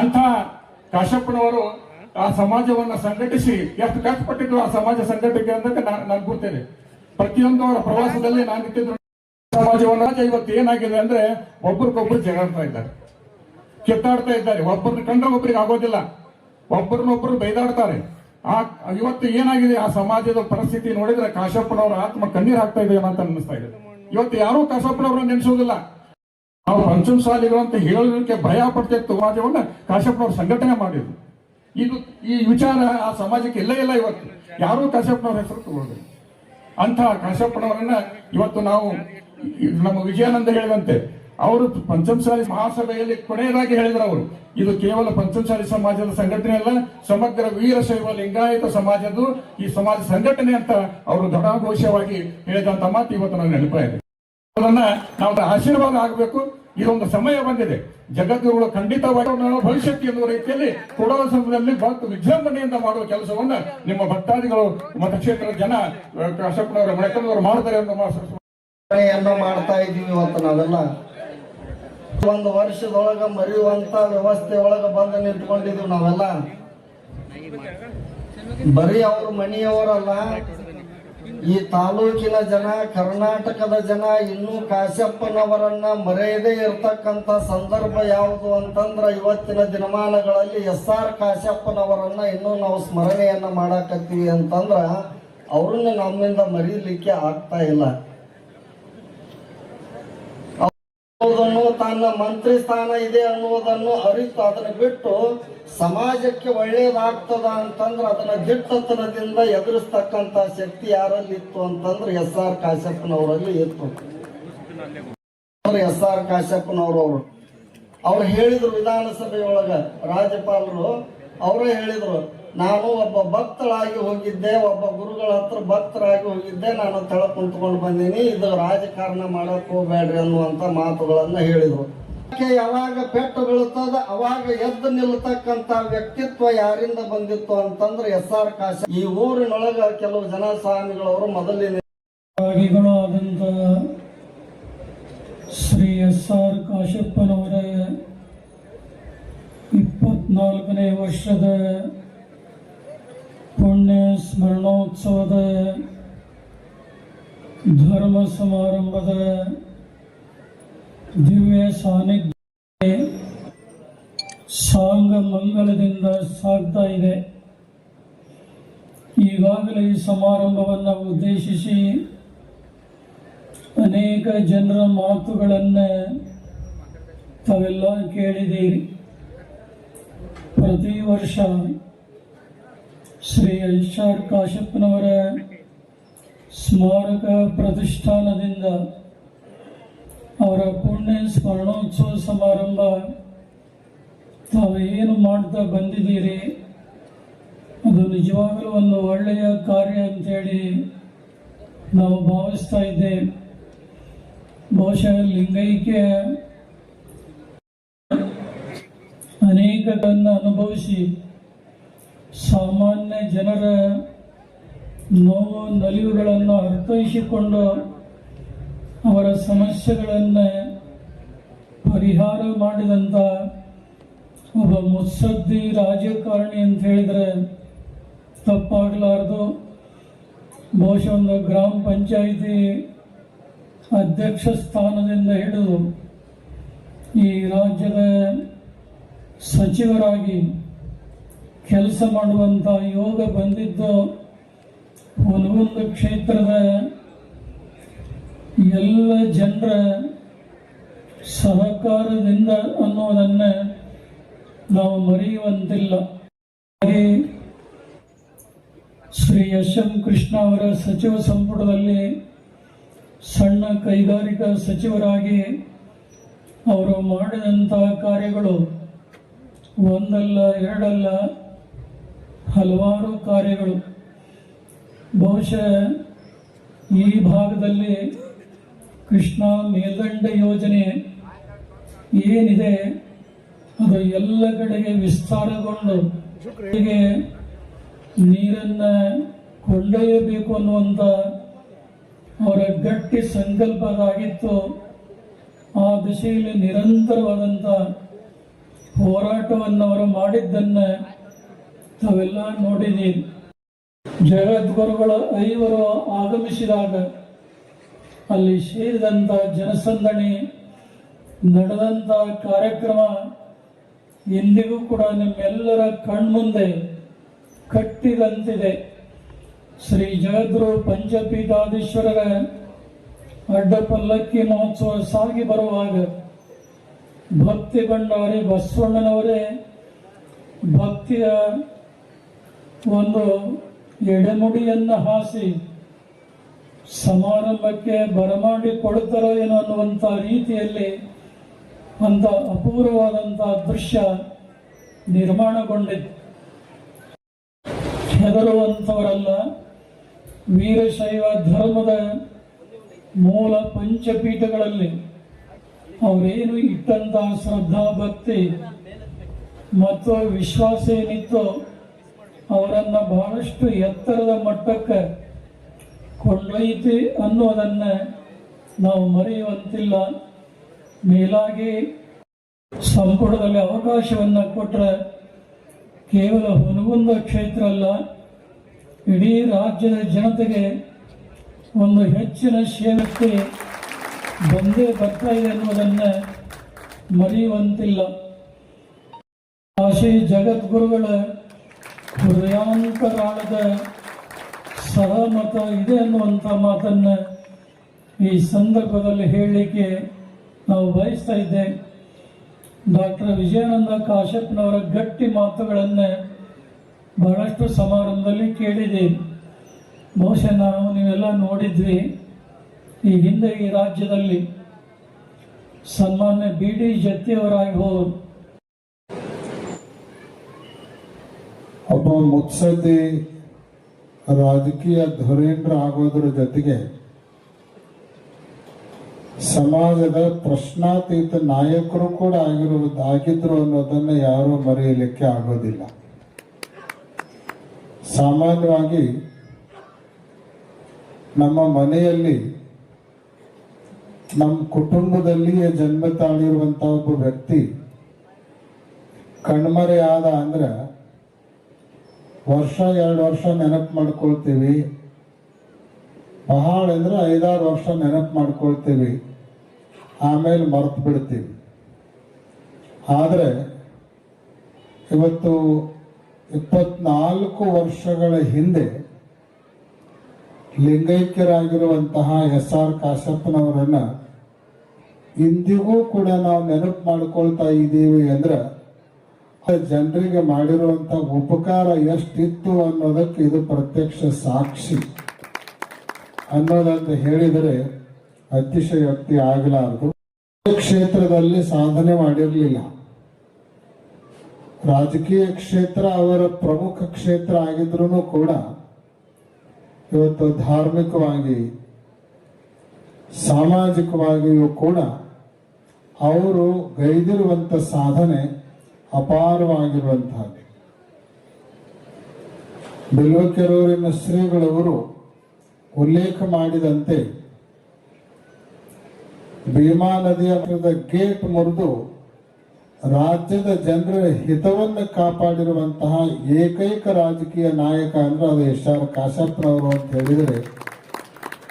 ಅಂತ ಕಾಶಪ್ಪನವರು ಆ ಸಮಾಜವನ್ನ ಸಂಘಟಿಸಿ ಎಷ್ಟು ಕಷ್ಟಪಟ್ಟಿದ್ರು ಆ ಸಮಾಜ ಸಂಘಟನೆಗೆ ಅಂತ ನಾನು ಗೊತ್ತೇನೆ. ಪ್ರತಿಯೊಂದು ಅವರ ಪ್ರವಾಸದಲ್ಲಿ ನಾನು ಇಟ್ಟಿದ್ರು ಸಮಾಜವನ್ನ ಇವತ್ತು ಏನಾಗಿದೆ ಅಂದ್ರೆ ಒಬ್ರಿಗೊಬ್ರು ಜಗಾಡ್ತಾ ಇದ್ದಾರೆ, ಕಿತ್ತಾಡ್ತಾ ಇದ್ದಾರೆ. ಒಬ್ಬರನ್ನ ಕಂಡ್ರೆ ಒಬ್ಬರಿಗೆ ಆಗೋದಿಲ್ಲ, ಒಬ್ಬರನ್ನೊಬ್ಬರು ಬೈದಾಡ್ತಾರೆ. ಇವತ್ತು ಏನಾಗಿದೆ ಆ ಸಮಾಜದ ಪರಿಸ್ಥಿತಿ ನೋಡಿದ್ರೆ ಕಾಶಪ್ಪನವರ ಆತ್ಮ ಕಣ್ಣೀರ್ ಹಾಕ್ತಾ ಇದೆ ಅಂತ ಅನ್ನಿಸ್ತಾ ಇದೆ. ಇವತ್ತು ಯಾರೂ ಕಾಶಪ್ಪನವ್ರನ್ನ ನೆನೆಸೋದಿಲ್ಲ. ನಾವು ಪಂಚಮಸಾಲಿಗಳು ಅಂತ ಹೇಳೋದಕ್ಕೆ ಭಯ ಪಡ್ತಿತ್ತು. ಸಮಾಜವನ್ನ ಕಾಶಪ್ಪನವ್ರ ಸಂಘಟನೆ ಮಾಡಿದ್ರು. ಈ ವಿಚಾರ ಆ ಸಮಾಜಕ್ಕೆ ಇಲ್ಲ ಇವತ್ತು ಯಾರೂ ಕಾಶಪ್ಪನವ್ರ ಹೆಸರು ತಗೊಳ್ಳೋದು. ಅಂತ ಕಾಶಪ್ಪನವರನ್ನ ಇವತ್ತು ನಾವು ನಮ್ಮ ವಿಜಯಾನಂದ ಹೇಳಿದಂತೆ ಅವರು ಪಂಚಮಸಾಲಿ ಮಹಾಸಭೆಯಲ್ಲಿ ಕೊನೆಯದಾಗಿ ಹೇಳಿದ್ರು. ಅವರು ಇದು ಕೇವಲ ಪಂಚಮಸಾಲಿ ಸಮಾಜದ ಸಂಘಟನೆ ಅಲ್ಲ, ಸಮಗ್ರ ವೀರಶೈವ ಲಿಂಗಾಯತ ಸಮಾಜದ್ದು ಈ ಸಮಾಜ ಸಂಘಟನೆ ಅಂತ ಅವರು ಘೋಷವಾಗಿ ಹೇಳಿದಂತ ಮಾತು ಇವತ್ತು ನಾನು ನೆನಪಾಯಿದೆ. ಅದನ್ನ ನಾವು ಆಶೀರ್ವಾದ ಆಗಬೇಕು. ಇದೊಂದು ಸಮಯ ಬಂದಿದೆ. ಜಗದ್ಗುರುಗಳು ಖಂಡಿತವಾಗಿ ಭವಿಷ್ಯಕ್ಕೆ ಎನ್ನುವ ರೀತಿಯಲ್ಲಿ ಕೊಡವ ಸಮಯದಲ್ಲಿ ಭಕ್ತ ವಿಜೃಂಭಣೆಯಿಂದ ಮಾಡುವ ಕೆಲಸವನ್ನ ನಿಮ್ಮ ಭಕ್ತಾದಿಗಳು ಮತಕ್ಷೇತ್ರದ ಜನ ಕಾಶಪ್ಪನವರ ಮಳೆಕಂದವರು ಮಾಡ್ತಾರೆ ಅಂತ ಮಾಡ್ತಾ ಇದೀವಿ. ಇವತ್ತು ನಾವೆಲ್ಲ ಒಂದು ವರ್ಷದೊಳಗ ಮರೆಯುವಂತ ವ್ಯವಸ್ಥೆ ಒಳಗ ಬಂದು ನಿಂತ್ಕೊಂಡಿದೀವಿ. ನಾವೆಲ್ಲ ಬರೀ ಅವ್ರ ಮನೆಯವರಲ್ಲ, ಈ ತಾಲೂಕಿನ ಜನ, ಕರ್ನಾಟಕದ ಜನ ಇನ್ನೂ ಕಾಶಪ್ಪನವರನ್ನ ಮರೆಯದೇ ಇರ್ತಕ್ಕಂಥ ಸಂದರ್ಭ ಯಾವುದು ಅಂತಂದ್ರ ಇವತ್ತಿನ ದಿನಮಾನಗಳಲ್ಲಿ SR ಕಾಶಪ್ಪನವರನ್ನ ಇನ್ನೂ ನಾವು ಸ್ಮರಣೆಯನ್ನ ಮಾಡಾಕತ್ತೀವಿ ಅಂತಂದ್ರ ಅವ್ರನ್ನ ನಮ್ಮಿಂದ ಮರೀಲಿಕ್ಕೆ ಆಗ್ತಾ ಇಲ್ಲ. ತನ್ನ ಮಂತ್ರಿ ಸ್ಥಾನ ಇದೆ ಅನ್ನುವುದನ್ನು ಅರಿತು ಅದನ್ನು ಬಿಟ್ಟು ಸಮಾಜಕ್ಕೆ ಒಳ್ಳೇದಾಗ್ತದ ಅಂತಂದ್ರೆ ಅದನ್ನ ದಿಟ್ಟತನದಿಂದ ಎದುರಿಸ್ತಕ್ಕಂತ ಶಕ್ತಿ ಯಾರಲ್ಲಿ ಇತ್ತು ಅಂತಂದ್ರೆ SR ಕಾಶಪ್ಪನವರಲ್ಲಿ ಇತ್ತು. SR ಕಾಶಪ್ಪನವರು ಅವ್ರು ಹೇಳಿದ್ರು ವಿಧಾನಸಭೆಯೊಳಗ, ರಾಜ್ಯಪಾಲರು ಅವರೇ ಹೇಳಿದ್ರು, ನಾನು ಒಬ್ಬ ಭಕ್ತಳಾಗಿ ಹೋಗಿದ್ದೆ, ಒಬ್ಬ ಗುರುಗಳ ಹತ್ರ ಭಕ್ತರಾಗಿ ಹೋಗಿದ್ದೆ, ನಾನು ತಳ ಕುಂತ್ಕೊಂಡು ಬಂದೀನಿ, ಇದು ರಾಜಕಾರಣ ಮಾಡಕ್ ಹೋಗ್ಬೇಡ್ರಿ ಅನ್ನುವಂತ ಮಾತುಗಳನ್ನ ಹೇಳಿದ್ರು. ಯಾವಾಗ ಪೆಟ್ಟು ಬೀಳುತ್ತದ ಅವಾಗ ಎದ್ದು ನಿಲ್ತಕ್ಕಂತ ವ್ಯಕ್ತಿತ್ವ ಯಾರಿಂದ ಬಂದಿತ್ತು ಅಂತಂದ್ರೆ SR ಕಾಶ. ಈ ಊರಿನೊಳಗ ಕೆಲವು ಜನ ಸ್ವಾಮಿಗಳವರು ಮೊದಲಿನ ಆದಂತ ಶ್ರೀ SR ಕಾಶಪ್ಪನವರ 24ನೇ ವರ್ಷದ ಪುಣ್ಯ ಸ್ಮರಣೋತ್ಸವದ ಧರ್ಮ ಸಮಾರಂಭದ ದಿವ್ಯ ಸಾನ್ನಿಧ್ಯ ಸಾಂಗ ಮಂಗಲದಿಂದ ಸಾಗ್ತಾ ಇದೆ. ಈಗಾಗಲೇ ಈ ಸಮಾರಂಭವನ್ನು ಉದ್ದೇಶಿಸಿ ಅನೇಕ ಜನರ ಮಾತುಗಳನ್ನು ತಾವೆಲ್ಲ ಕೇಳಿದ್ದೀರಿ. ಪ್ರತಿ ವರ್ಷ ಶ್ರೀ SR ಕಾಶಪ್ಪನವರ ಸ್ಮಾರಕ ಪ್ರತಿಷ್ಠಾನದಿಂದ ಅವರ ಪುಣ್ಯ ಸ್ಮರಣೋತ್ಸವ ಸಮಾರಂಭ ತಾವು ಏನು ಮಾಡ್ತಾ ಬಂದಿದ್ದೀರಿ ಅದು ನಿಜವಾಗಲೂ ಒಂದು ಒಳ್ಳೆಯ ಕಾರ್ಯ ಅಂತೇಳಿ ನಾವು ಭಾವಿಸ್ತಾ ಇದ್ದೇವೆ. ಬಹುಶಃ ಲಿಂಗೈಕ್ಯ ಅನೇಕಗಳನ್ನು ಅನುಭವಿಸಿ ಸಾಮಾನ್ಯ ಜನರ ನೋವು ನಲಿವುಗಳನ್ನು ಅರ್ಥೈಸಿಕೊಂಡು ಅವರ ಸಮಸ್ಯೆಗಳನ್ನು ಪರಿಹಾರ ಮಾಡಿದಂಥ ಒಬ್ಬ ಮುತ್ಸದ್ದಿ ರಾಜಕಾರಣಿ ಅಂತ ಹೇಳಿದರೆ ತಪ್ಪಾಗಲಾರದು. ಬಹುಶಃ ಒಂದು ಗ್ರಾಮ ಪಂಚಾಯಿತಿ ಅಧ್ಯಕ್ಷ ಸ್ಥಾನದಿಂದ ಹಿಡಿದು ಈ ರಾಜ್ಯದ ಸಚಿವರಾಗಿ ಕೆಲಸ ಮಾಡುವಂಥ ಯೋಗ ಬಂದಿದ್ದು ಒಂದೊಂದು ಕ್ಷೇತ್ರದ ಎಲ್ಲ ಜನರ ಸಹಕಾರದಿಂದ ಅನ್ನೋದನ್ನು ನಾವು ಮರೆಯುವಂತಿಲ್ಲ. ಶ್ರೀ SM ಕೃಷ್ಣ ಅವರ ಸಚಿವ ಸಂಪುಟದಲ್ಲಿ ಸಣ್ಣ ಕೈಗಾರಿಕಾ ಸಚಿವರಾಗಿ ಅವರು ಮಾಡಿದಂಥ ಕಾರ್ಯಗಳು ಒಂದಲ್ಲ ಎರಡಲ್ಲ ಹಲವಾರು ಕಾರ್ಯಗಳು. ಬಹುಶಃ ಈ ಭಾಗದಲ್ಲಿ ಕೃಷ್ಣ ಮೇಲ್ದಂಡೆ ಯೋಜನೆ ಏನಿದೆ ಅದು ಎಲ್ಲ ಕಡೆಗೆ ವಿಸ್ತಾರಗೊಂಡು ನೀರನ್ನು ಕೊಂಡೊಯ್ಯಬೇಕು ಅನ್ನುವಂಥ ಅವರ ಗಟ್ಟಿ ಸಂಕಲ್ಪದಾಗಿತ್ತು. ಆ ದಿಶೆಯಲ್ಲಿ ನಿರಂತರವಾದಂಥ ಹೋರಾಟವನ್ನು ಅವರು ಮಾಡಿದ್ದನ್ನು ತಾವೆಲ್ಲ ನೋಡಿದ್ದೀರಿ. ಜಗದ್ಗುರುಗಳು ಐವರು ಆಗಮಿಸಿದಾಗ ಅಲ್ಲಿ ಸೇರಿದಂಥ ಜನಸಂದಣಿ, ನಡೆದಂಥ ಕಾರ್ಯಕ್ರಮ ಇಂದಿಗೂ ಕೂಡ ನಿಮ್ಮೆಲ್ಲರ ಕಣ್ಮುಂದೆ ಕಟ್ಟಿದಂತಿದೆ. ಶ್ರೀ ಜಗದ್ಗುರು ಪಂಚಪೀಠಾಧೀಶ್ವರರ ಅಡ್ಡಪಲ್ಲಕ್ಕಿ ಮಹೋತ್ಸವ ಸಾಗಿ ಬರುವಾಗ ಭಕ್ತಿ ಭಂಡಾರಿ ಬಸವಣ್ಣನವರೇ ಭಕ್ತಿಯ ಒಂದು ಎಡೆಮುಡಿಯನ್ನು ಹಾಸಿ ಸಮಾರಂಭಕ್ಕೆ ಬರಮಾಡಿ ಕೊಡುತ್ತಾರೋ ಏನೋ ಅನ್ನುವಂಥ ರೀತಿಯಲ್ಲಿ ಅಂತ ಅಪೂರ್ವವಾದಂಥ ದೃಶ್ಯ ನಿರ್ಮಾಣಗೊಂಡಿತ್ತು. ಹೆದರುವಂಥವರಲ್ಲ, ವೀರಶೈವ ಧರ್ಮದ ಮೂಲ ಪಂಚಪೀಠಗಳಲ್ಲಿ ಅವರೇನು ಇಟ್ಟಂತ ಶ್ರದ್ಧಾ ಭಕ್ತಿ ಮತ್ತು ವಿಶ್ವಾಸ ಏನಿತ್ತೋ ಅವರನ್ನು ಬಹಳಷ್ಟು ಎತ್ತರದ ಮಟ್ಟಕ್ಕೆ ಕೊಂಡೊಯ್ತಿ ಅನ್ನೋದನ್ನು ನಾವು ಮರೆಯುವಂತಿಲ್ಲ. ಮೇಲಾಗಿ ಸಂಪುಟದಲ್ಲಿ ಅವಕಾಶವನ್ನು ಕೊಟ್ಟರೆ ಕೇವಲ ಹುನಗುಂದ ಕ್ಷೇತ್ರ ಅಲ್ಲ, ಇಡೀ ರಾಜ್ಯದ ಜನತೆಗೆ ಒಂದು ಹೆಚ್ಚಿನ ಸೇವಕ್ಕೆ ಬಂದೇ ಬರ್ತಾ ಇದೆ ಅನ್ನೋದನ್ನು ಮರೆಯುವಂತಿಲ್ಲ. ಶ್ರೀ ಜಗದ್ಗುರುಗಳ ಹೃದಯಾಂತರಾಳದ ಸಹಮತ ಇದೆ ಅನ್ನುವಂಥ ಮಾತನ್ನು ಈ ಸಂದರ್ಭದಲ್ಲಿ ಹೇಳಲಿಕ್ಕೆ ನಾವು ಬಯಸ್ತಾ ಇದ್ದೇವೆ. ಡಾಕ್ಟರ್ ವಿಜಯಾನಂದ ಕಾಶ್ಯಪ್ನವರ ಗಟ್ಟಿ ಮಾತುಗಳನ್ನು ಬಹಳಷ್ಟು ಸಮಾರಂಭದಲ್ಲಿ ಕೇಳಿದ್ದೀವಿ. ಬಹುಶಃ ನೀವೆಲ್ಲ ನೋಡಿದ್ವಿ. ಈ ಹಿಂದೆ ಈ ರಾಜ್ಯದಲ್ಲಿ ಸನ್ಮಾನ್ಯ ಬಿ ಡಿ ಜತ್ತಿಯವರಾಗಿ ಹೋದರು. ಒಬ್ಬ ಮುತ್ಸದ್ದಿ ರಾಜಕೀಯ ಧುರೀಂದ್ರ ಆಗೋದ್ರ ಜೊತೆಗೆ ಸಮಾಜದ ಪ್ರಶ್ನಾತೀತ ನಾಯಕರು ಕೂಡ ಆಗಿದ್ರು ಅನ್ನೋದನ್ನು ಯಾರೂ ಮರೆಯಲಿಕ್ಕೆ ಆಗೋದಿಲ್ಲ. ಸಾಮಾನ್ಯವಾಗಿ ನಮ್ಮ ಮನೆಯಲ್ಲಿ, ನಮ್ಮ ಕುಟುಂಬದಲ್ಲಿಯೇ ಜನ್ಮ ತಾಳಿರುವಂಥ ಒಬ್ಬ ವ್ಯಕ್ತಿ ಕಣ್ಮರೆಯಾದ ಅಂದ್ರೆ ವರ್ಷ 2 ವರ್ಷ ನೆನಪು ಮಾಡ್ಕೊಳ್ತೀವಿ, ಬಹಳ ಅಂದ್ರೆ 5-6 ವರ್ಷ ನೆನಪು ಮಾಡ್ಕೊಳ್ತೀವಿ, ಆಮೇಲೆ ಮರೆತು ಬಿಡ್ತೀವಿ. ಆದರೆ ಇವತ್ತು 24 ವರ್ಷಗಳ ಹಿಂದೆ ಲಿಂಗೈಕ್ಯರಾಗಿರುವಂತಹ SR ಕಾಶ್ಯಪ್ಪನವರನ್ನ ಇಂದಿಗೂ ಕೂಡ ನಾವು ನೆನಪು ಮಾಡ್ಕೊಳ್ತಾ ಇದ್ದೀವಿ ಅಂದ್ರೆ ಜನರಿಗೆ ಮಾಡಿರುವಂತ ಉಪಕಾರ ಎಷ್ಟಿತ್ತು ಅನ್ನೋದಕ್ಕೆ ಇದು ಪ್ರತ್ಯಕ್ಷ ಸಾಕ್ಷಿ ಅನ್ನೋದಂತ ಹೇಳಿದರೆ ಅತಿಶಯೋಕ್ತಿ ಆಗಲಾರದು. ಕ್ಷೇತ್ರದಲ್ಲಿ ಸಾಧನೆ ಮಾಡಿರಲಿಲ್ಲ. ರಾಜಕೀಯ ಕ್ಷೇತ್ರ ಅವರ ಪ್ರಮುಖ ಕ್ಷೇತ್ರ ಆಗಿದ್ರೂ ಕೂಡ ಇವತ್ತು ಧಾರ್ಮಿಕವಾಗಿ, ಸಾಮಾಜಿಕವಾಗಿಯೂ ಕೂಡ ಅವರು ಗೈದಿರುವಂತ ಸಾಧನೆ ಅಪಾರವಾಗಿರುವಂತಹದ್ದು. ಬಿಲ್ವಕೆರೂರಿನ ಶ್ರೀಗಳವರು ಉಲ್ಲೇಖ ಮಾಡಿದಂತೆ ಭೀಮಾ ನದಿಯ ಗೇಟ್ ಮುರಿದು ರಾಜ್ಯದ ಜನರ ಹಿತವನ್ನು ಕಾಪಾಡಿರುವಂತಹ ಏಕೈಕ ರಾಜಕೀಯ ನಾಯಕ ಅಂದ್ರೆ ಅದು SR ಕಾಶ್ಯಪ್ಪನವರು ಅಂತ ಹೇಳಿದರೆ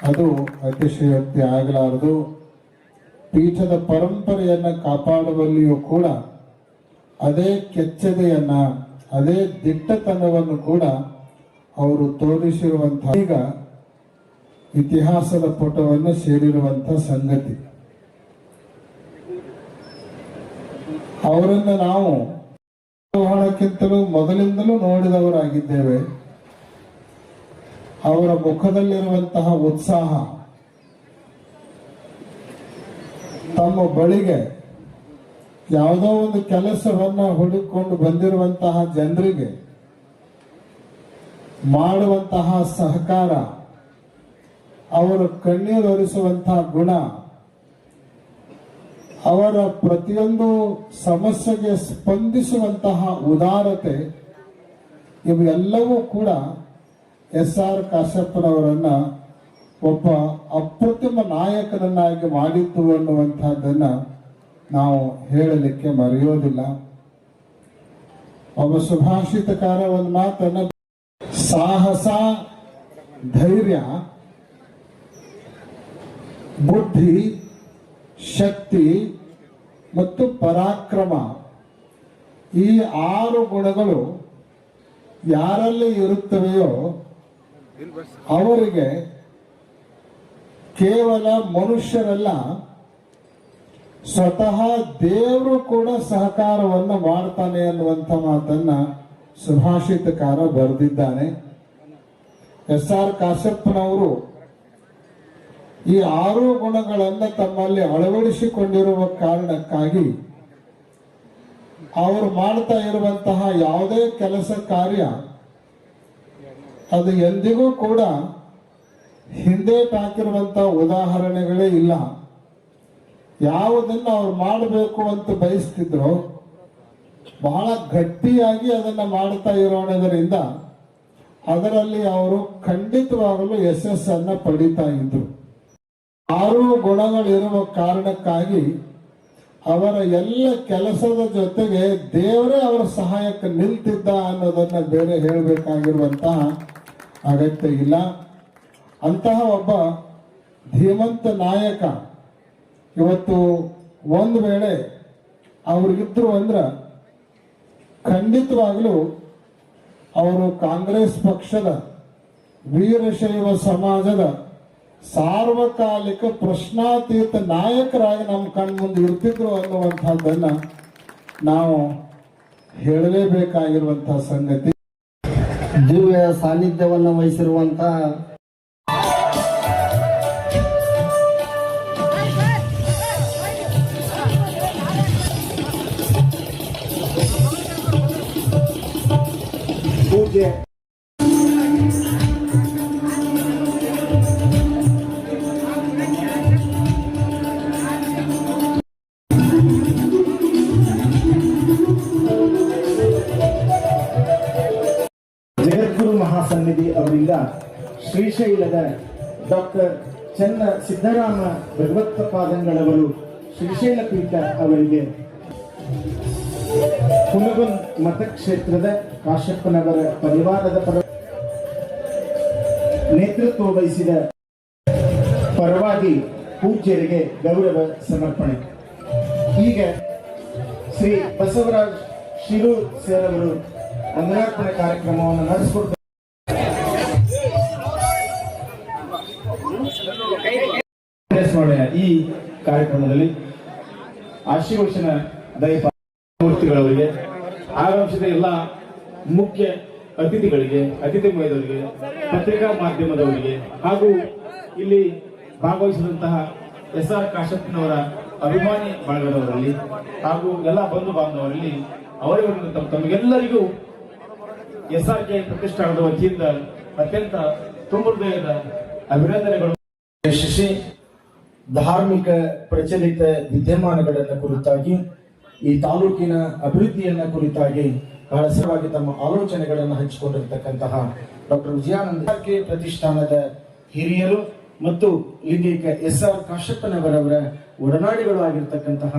ಅದು ಅತಿಶಯೋಕ್ತಿ ಆಗಲಾರದು. ಪೀಠದ ಪರಂಪರೆಯನ್ನ ಕಾಪಾಡುವಲ್ಲಿಯೂ ಕೂಡ ಅದೇ ಕೆಚ್ಚೆದೆಯನ್ನ, ಅದೇ ದಿಟ್ಟತನವನ್ನು ಕೂಡ ಅವರು ತೋರಿಸಿರುವಂತಹ ಈಗ ಇತಿಹಾಸದ ಪುಟವನ್ನು ಸೇರಿರುವಂತಹ ಸಂಗತಿ. ಅವರನ್ನು ನಾವು ಬಹಳಕ್ಕಿಂತಲೂ ಮೊದಲಿಂದಲೂ ನೋಡಿದವರಾಗಿದ್ದೇವೆ. ಅವರ ಮುಖದಲ್ಲಿರುವಂತಹ ಉತ್ಸಾಹ, ತಮ್ಮ ಬಳಿಗೆ ಯಾವುದೋ ಒಂದು ಕೆಲಸವನ್ನ ಹುಡುಕಿಕೊಂಡು ಬಂದಿರುವಂತಹ ಜನರಿಗೆ ಮಾಡುವಂತಹ ಸಹಕಾರ, ಅವರು ಕಣ್ಣೀರು ಒರೆಸುವಂತಹ ಗುಣ, ಅವರ ಪ್ರತಿಯೊಂದು ಸಮಸ್ಯೆಗೆ ಸ್ಪಂದಿಸುವಂತಹ ಉದಾರತೆ, ಇವೆಲ್ಲವೂ ಕೂಡ SR ಕಾಶ್ಯಪ್ಪನವರನ್ನ ಒಬ್ಬ ಅಪ್ರತಿಮ ನಾಯಕನನ್ನಾಗಿ ಮಾಡಿತ್ತು ಅನ್ನುವಂತಹದ್ದನ್ನ ನಾವು ಹೇಳಲಿಕ್ಕೆ ಮರೆಯೋದಿಲ್ಲ. ಒಬ್ಬ ಸುಭಾಷಿತಕಾರ ಒಂದು ಮಾತನ್ನ ಸಾಹಸ, ಧೈರ್ಯ, ಬುದ್ಧಿ, ಶಕ್ತಿ ಮತ್ತು ಪರಾಕ್ರಮ ಈ 6 ಗುಣಗಳು ಯಾರಲ್ಲಿ ಇರುತ್ತವೆಯೋ ಅವರಿಗೆ ಕೇವಲ ಮನುಷ್ಯರಲ್ಲ, ಸ್ವತಃ ದೇವರು ಕೂಡ ಸಹಕಾರವನ್ನು ಮಾಡ್ತಾನೆ ಅನ್ನುವಂಥ ಮಾತನ್ನ ಸುಭಾಷಿತಕಾರ ಬರೆದಿದ್ದಾನೆ. SR ಕಾಶಪ್ಪನವರು ಈ 6 ಗುಣಗಳನ್ನು ತಮ್ಮಲ್ಲಿ ಅಳವಡಿಸಿಕೊಂಡಿರುವ ಕಾರಣಕ್ಕಾಗಿ ಅವರು ಮಾಡ್ತಾ ಇರುವಂತಹ ಯಾವುದೇ ಕೆಲಸ ಕಾರ್ಯ ಅದು ಎಂದಿಗೂ ಕೂಡ ಹಿಂದೆ ತಾಕಿರುವಂತಹ ಉದಾಹರಣೆಗಳೇ ಇಲ್ಲ. ಯಾವುದನ್ನು ಅವ್ರು ಮಾಡಬೇಕು ಅಂತ ಬಯಸ್ತಿದ್ರು ಬಹಳ ಗಟ್ಟಿಯಾಗಿ ಅದನ್ನ ಮಾಡ್ತಾ ಇರೋಣದರಿಂದ ಅದರಲ್ಲಿ ಅವರು ಖಂಡಿತವಾಗಲೂ ಯಶಸ್ಸನ್ನ ಪಡಿತಾ ಇದ್ರು. 6 ಗುಣಗಳಿರುವ ಕಾರಣಕ್ಕಾಗಿ ಅವರ ಎಲ್ಲ ಕೆಲಸದ ಜೊತೆಗೆ ದೇವರೇ ಅವರ ಸಹಾಯಕ್ಕೆ ನಿಲ್ತಿದ್ದ ಅನ್ನೋದನ್ನ ಬೇರೆ ಹೇಳಬೇಕಾಗಿರುವಂತಹ ಅಗತ್ಯ ಇಲ್ಲ. ಅಂತಹ ಒಬ್ಬ ಧೀಮಂತ ನಾಯಕ ಇವತ್ತು ಒಂದು ವೇಳೆ ಅವ್ರಿಗಿದ್ರು ಅಂದ್ರೆ ಖಂಡಿತವಾಗ್ಲೂ ಅವರು ಕಾಂಗ್ರೆಸ್ ಪಕ್ಷದ ವೀರಶೈವ ಸಮಾಜದ ಸಾರ್ವಕಾಲಿಕ ಪ್ರಶ್ನಾತೀತ ನಾಯಕರಾಗಿ ನಮ್ಮ ಕಣ್ಮುಂದೆ ಇರ್ತಿದ್ರು ಅನ್ನುವಂಥದ್ದನ್ನ ನಾವು ಹೇಳಲೇಬೇಕಾಗಿರುವಂತಹ ಸಂಗತಿ. ದಿವ್ಯ ಸಾನ್ನಿಧ್ಯವನ್ನು ವಹಿಸಿರುವಂತ ಪೂಜ್ಯ ಜಗದ್ಗುರು ಮಹಾಸನ್ನಿಧಿ ಅವರಿಂದ ಶ್ರೀಶೈಲದ ಡಾಕ್ಟರ್ ಚನ್ನ ಸಿದ್ದರಾಮ ಭಗವತ್ಪಾದಂಗಳವರು ಶ್ರೀಶೈಲ ಪೀಠ ಅವರಿಗೆ ಹುನಗುನ್ ಮತಕ್ಷೇತ್ರದ ಕಾಶಪ್ಪನವರ ಪರಿವಾರದ ನೇತೃತ್ವ ವಹಿಸಿದ ಪರವಾಗಿ ಪೂಜ್ಯರಿಗೆ ಗೌರವ ಸಮರ್ಪಣೆ. ಈಗ ಶ್ರೀ ಬಸವರಾಜ್ ಶಿರೂರ್ ಸರ್ ಅವರು ಅಂಗನಾರ್ಪಣೆ ಕಾರ್ಯಕ್ರಮವನ್ನು ನಡೆಸಿಕೊಡ್ತಾರೆ. ಈ ಕಾರ್ಯಕ್ರಮದಲ್ಲಿ ಆಶೀರ್ವಚನ ದಯಪಾಮೂರ್ತಿಗಳವರಿಗೆ, ಆಗಮಿಸಿದ ಎಲ್ಲ ಮುಖ್ಯ ಅತಿಥಿಗಳಿಗೆ, ಅತಿಥಿ ಮಹಿಳೆಯರಿಗೆ, ಪತ್ರಿಕಾ ಮಾಧ್ಯಮದವರಿಗೆ ಹಾಗೂ ಇಲ್ಲಿ ಭಾಗವಹಿಸಿದಂತಹ SR ಕಾಶಪ್ಪನವರ ಅಭಿಮಾನಿ ಬಳಗದವರಲ್ಲಿ ಹಾಗೂ ಎಲ್ಲ ಬಂಧು ಬಾಂಧವರಲ್ಲಿ ಅವರಿಗೆ ತಮಗೆಲ್ಲರಿಗೂ SRK ಪ್ರತಿಷ್ಠಾನದ ವತಿಯಿಂದ ಅತ್ಯಂತ ತುಂಬ ಹೃದಯದ ಅಭಿನಂದನೆಗಳು. ಯಶಸ್ವಿ ಧಾರ್ಮಿಕ ಪ್ರಚಲಿತ ವಿದ್ಯಮಾನಗಳನ್ನ ಕುರಿತಾಗಿ, ಈ ತಾಲೂಕಿನ ಅಭಿವೃದ್ಧಿಯನ್ನ ಕುರಿತಾಗಿ ಬಹಳ ಸರವಾಗಿ ತಮ್ಮ ಆಲೋಚನೆಗಳನ್ನು ಹಂಚಿಕೊಂಡಿರತಕ್ಕಂತಹ ಡಾಕ್ಟರ್ ವಿಜಯಾನಂದ ಪ್ರತಿಷ್ಠಾನದ ಹಿರಿಯರು ಮತ್ತು ಲಿಂಗೈಕ SR ಕಾಶಪ್ಪನವರವರ ಒಡನಾಡಿಗಳು ಆಗಿರ್ತಕ್ಕಂತಹ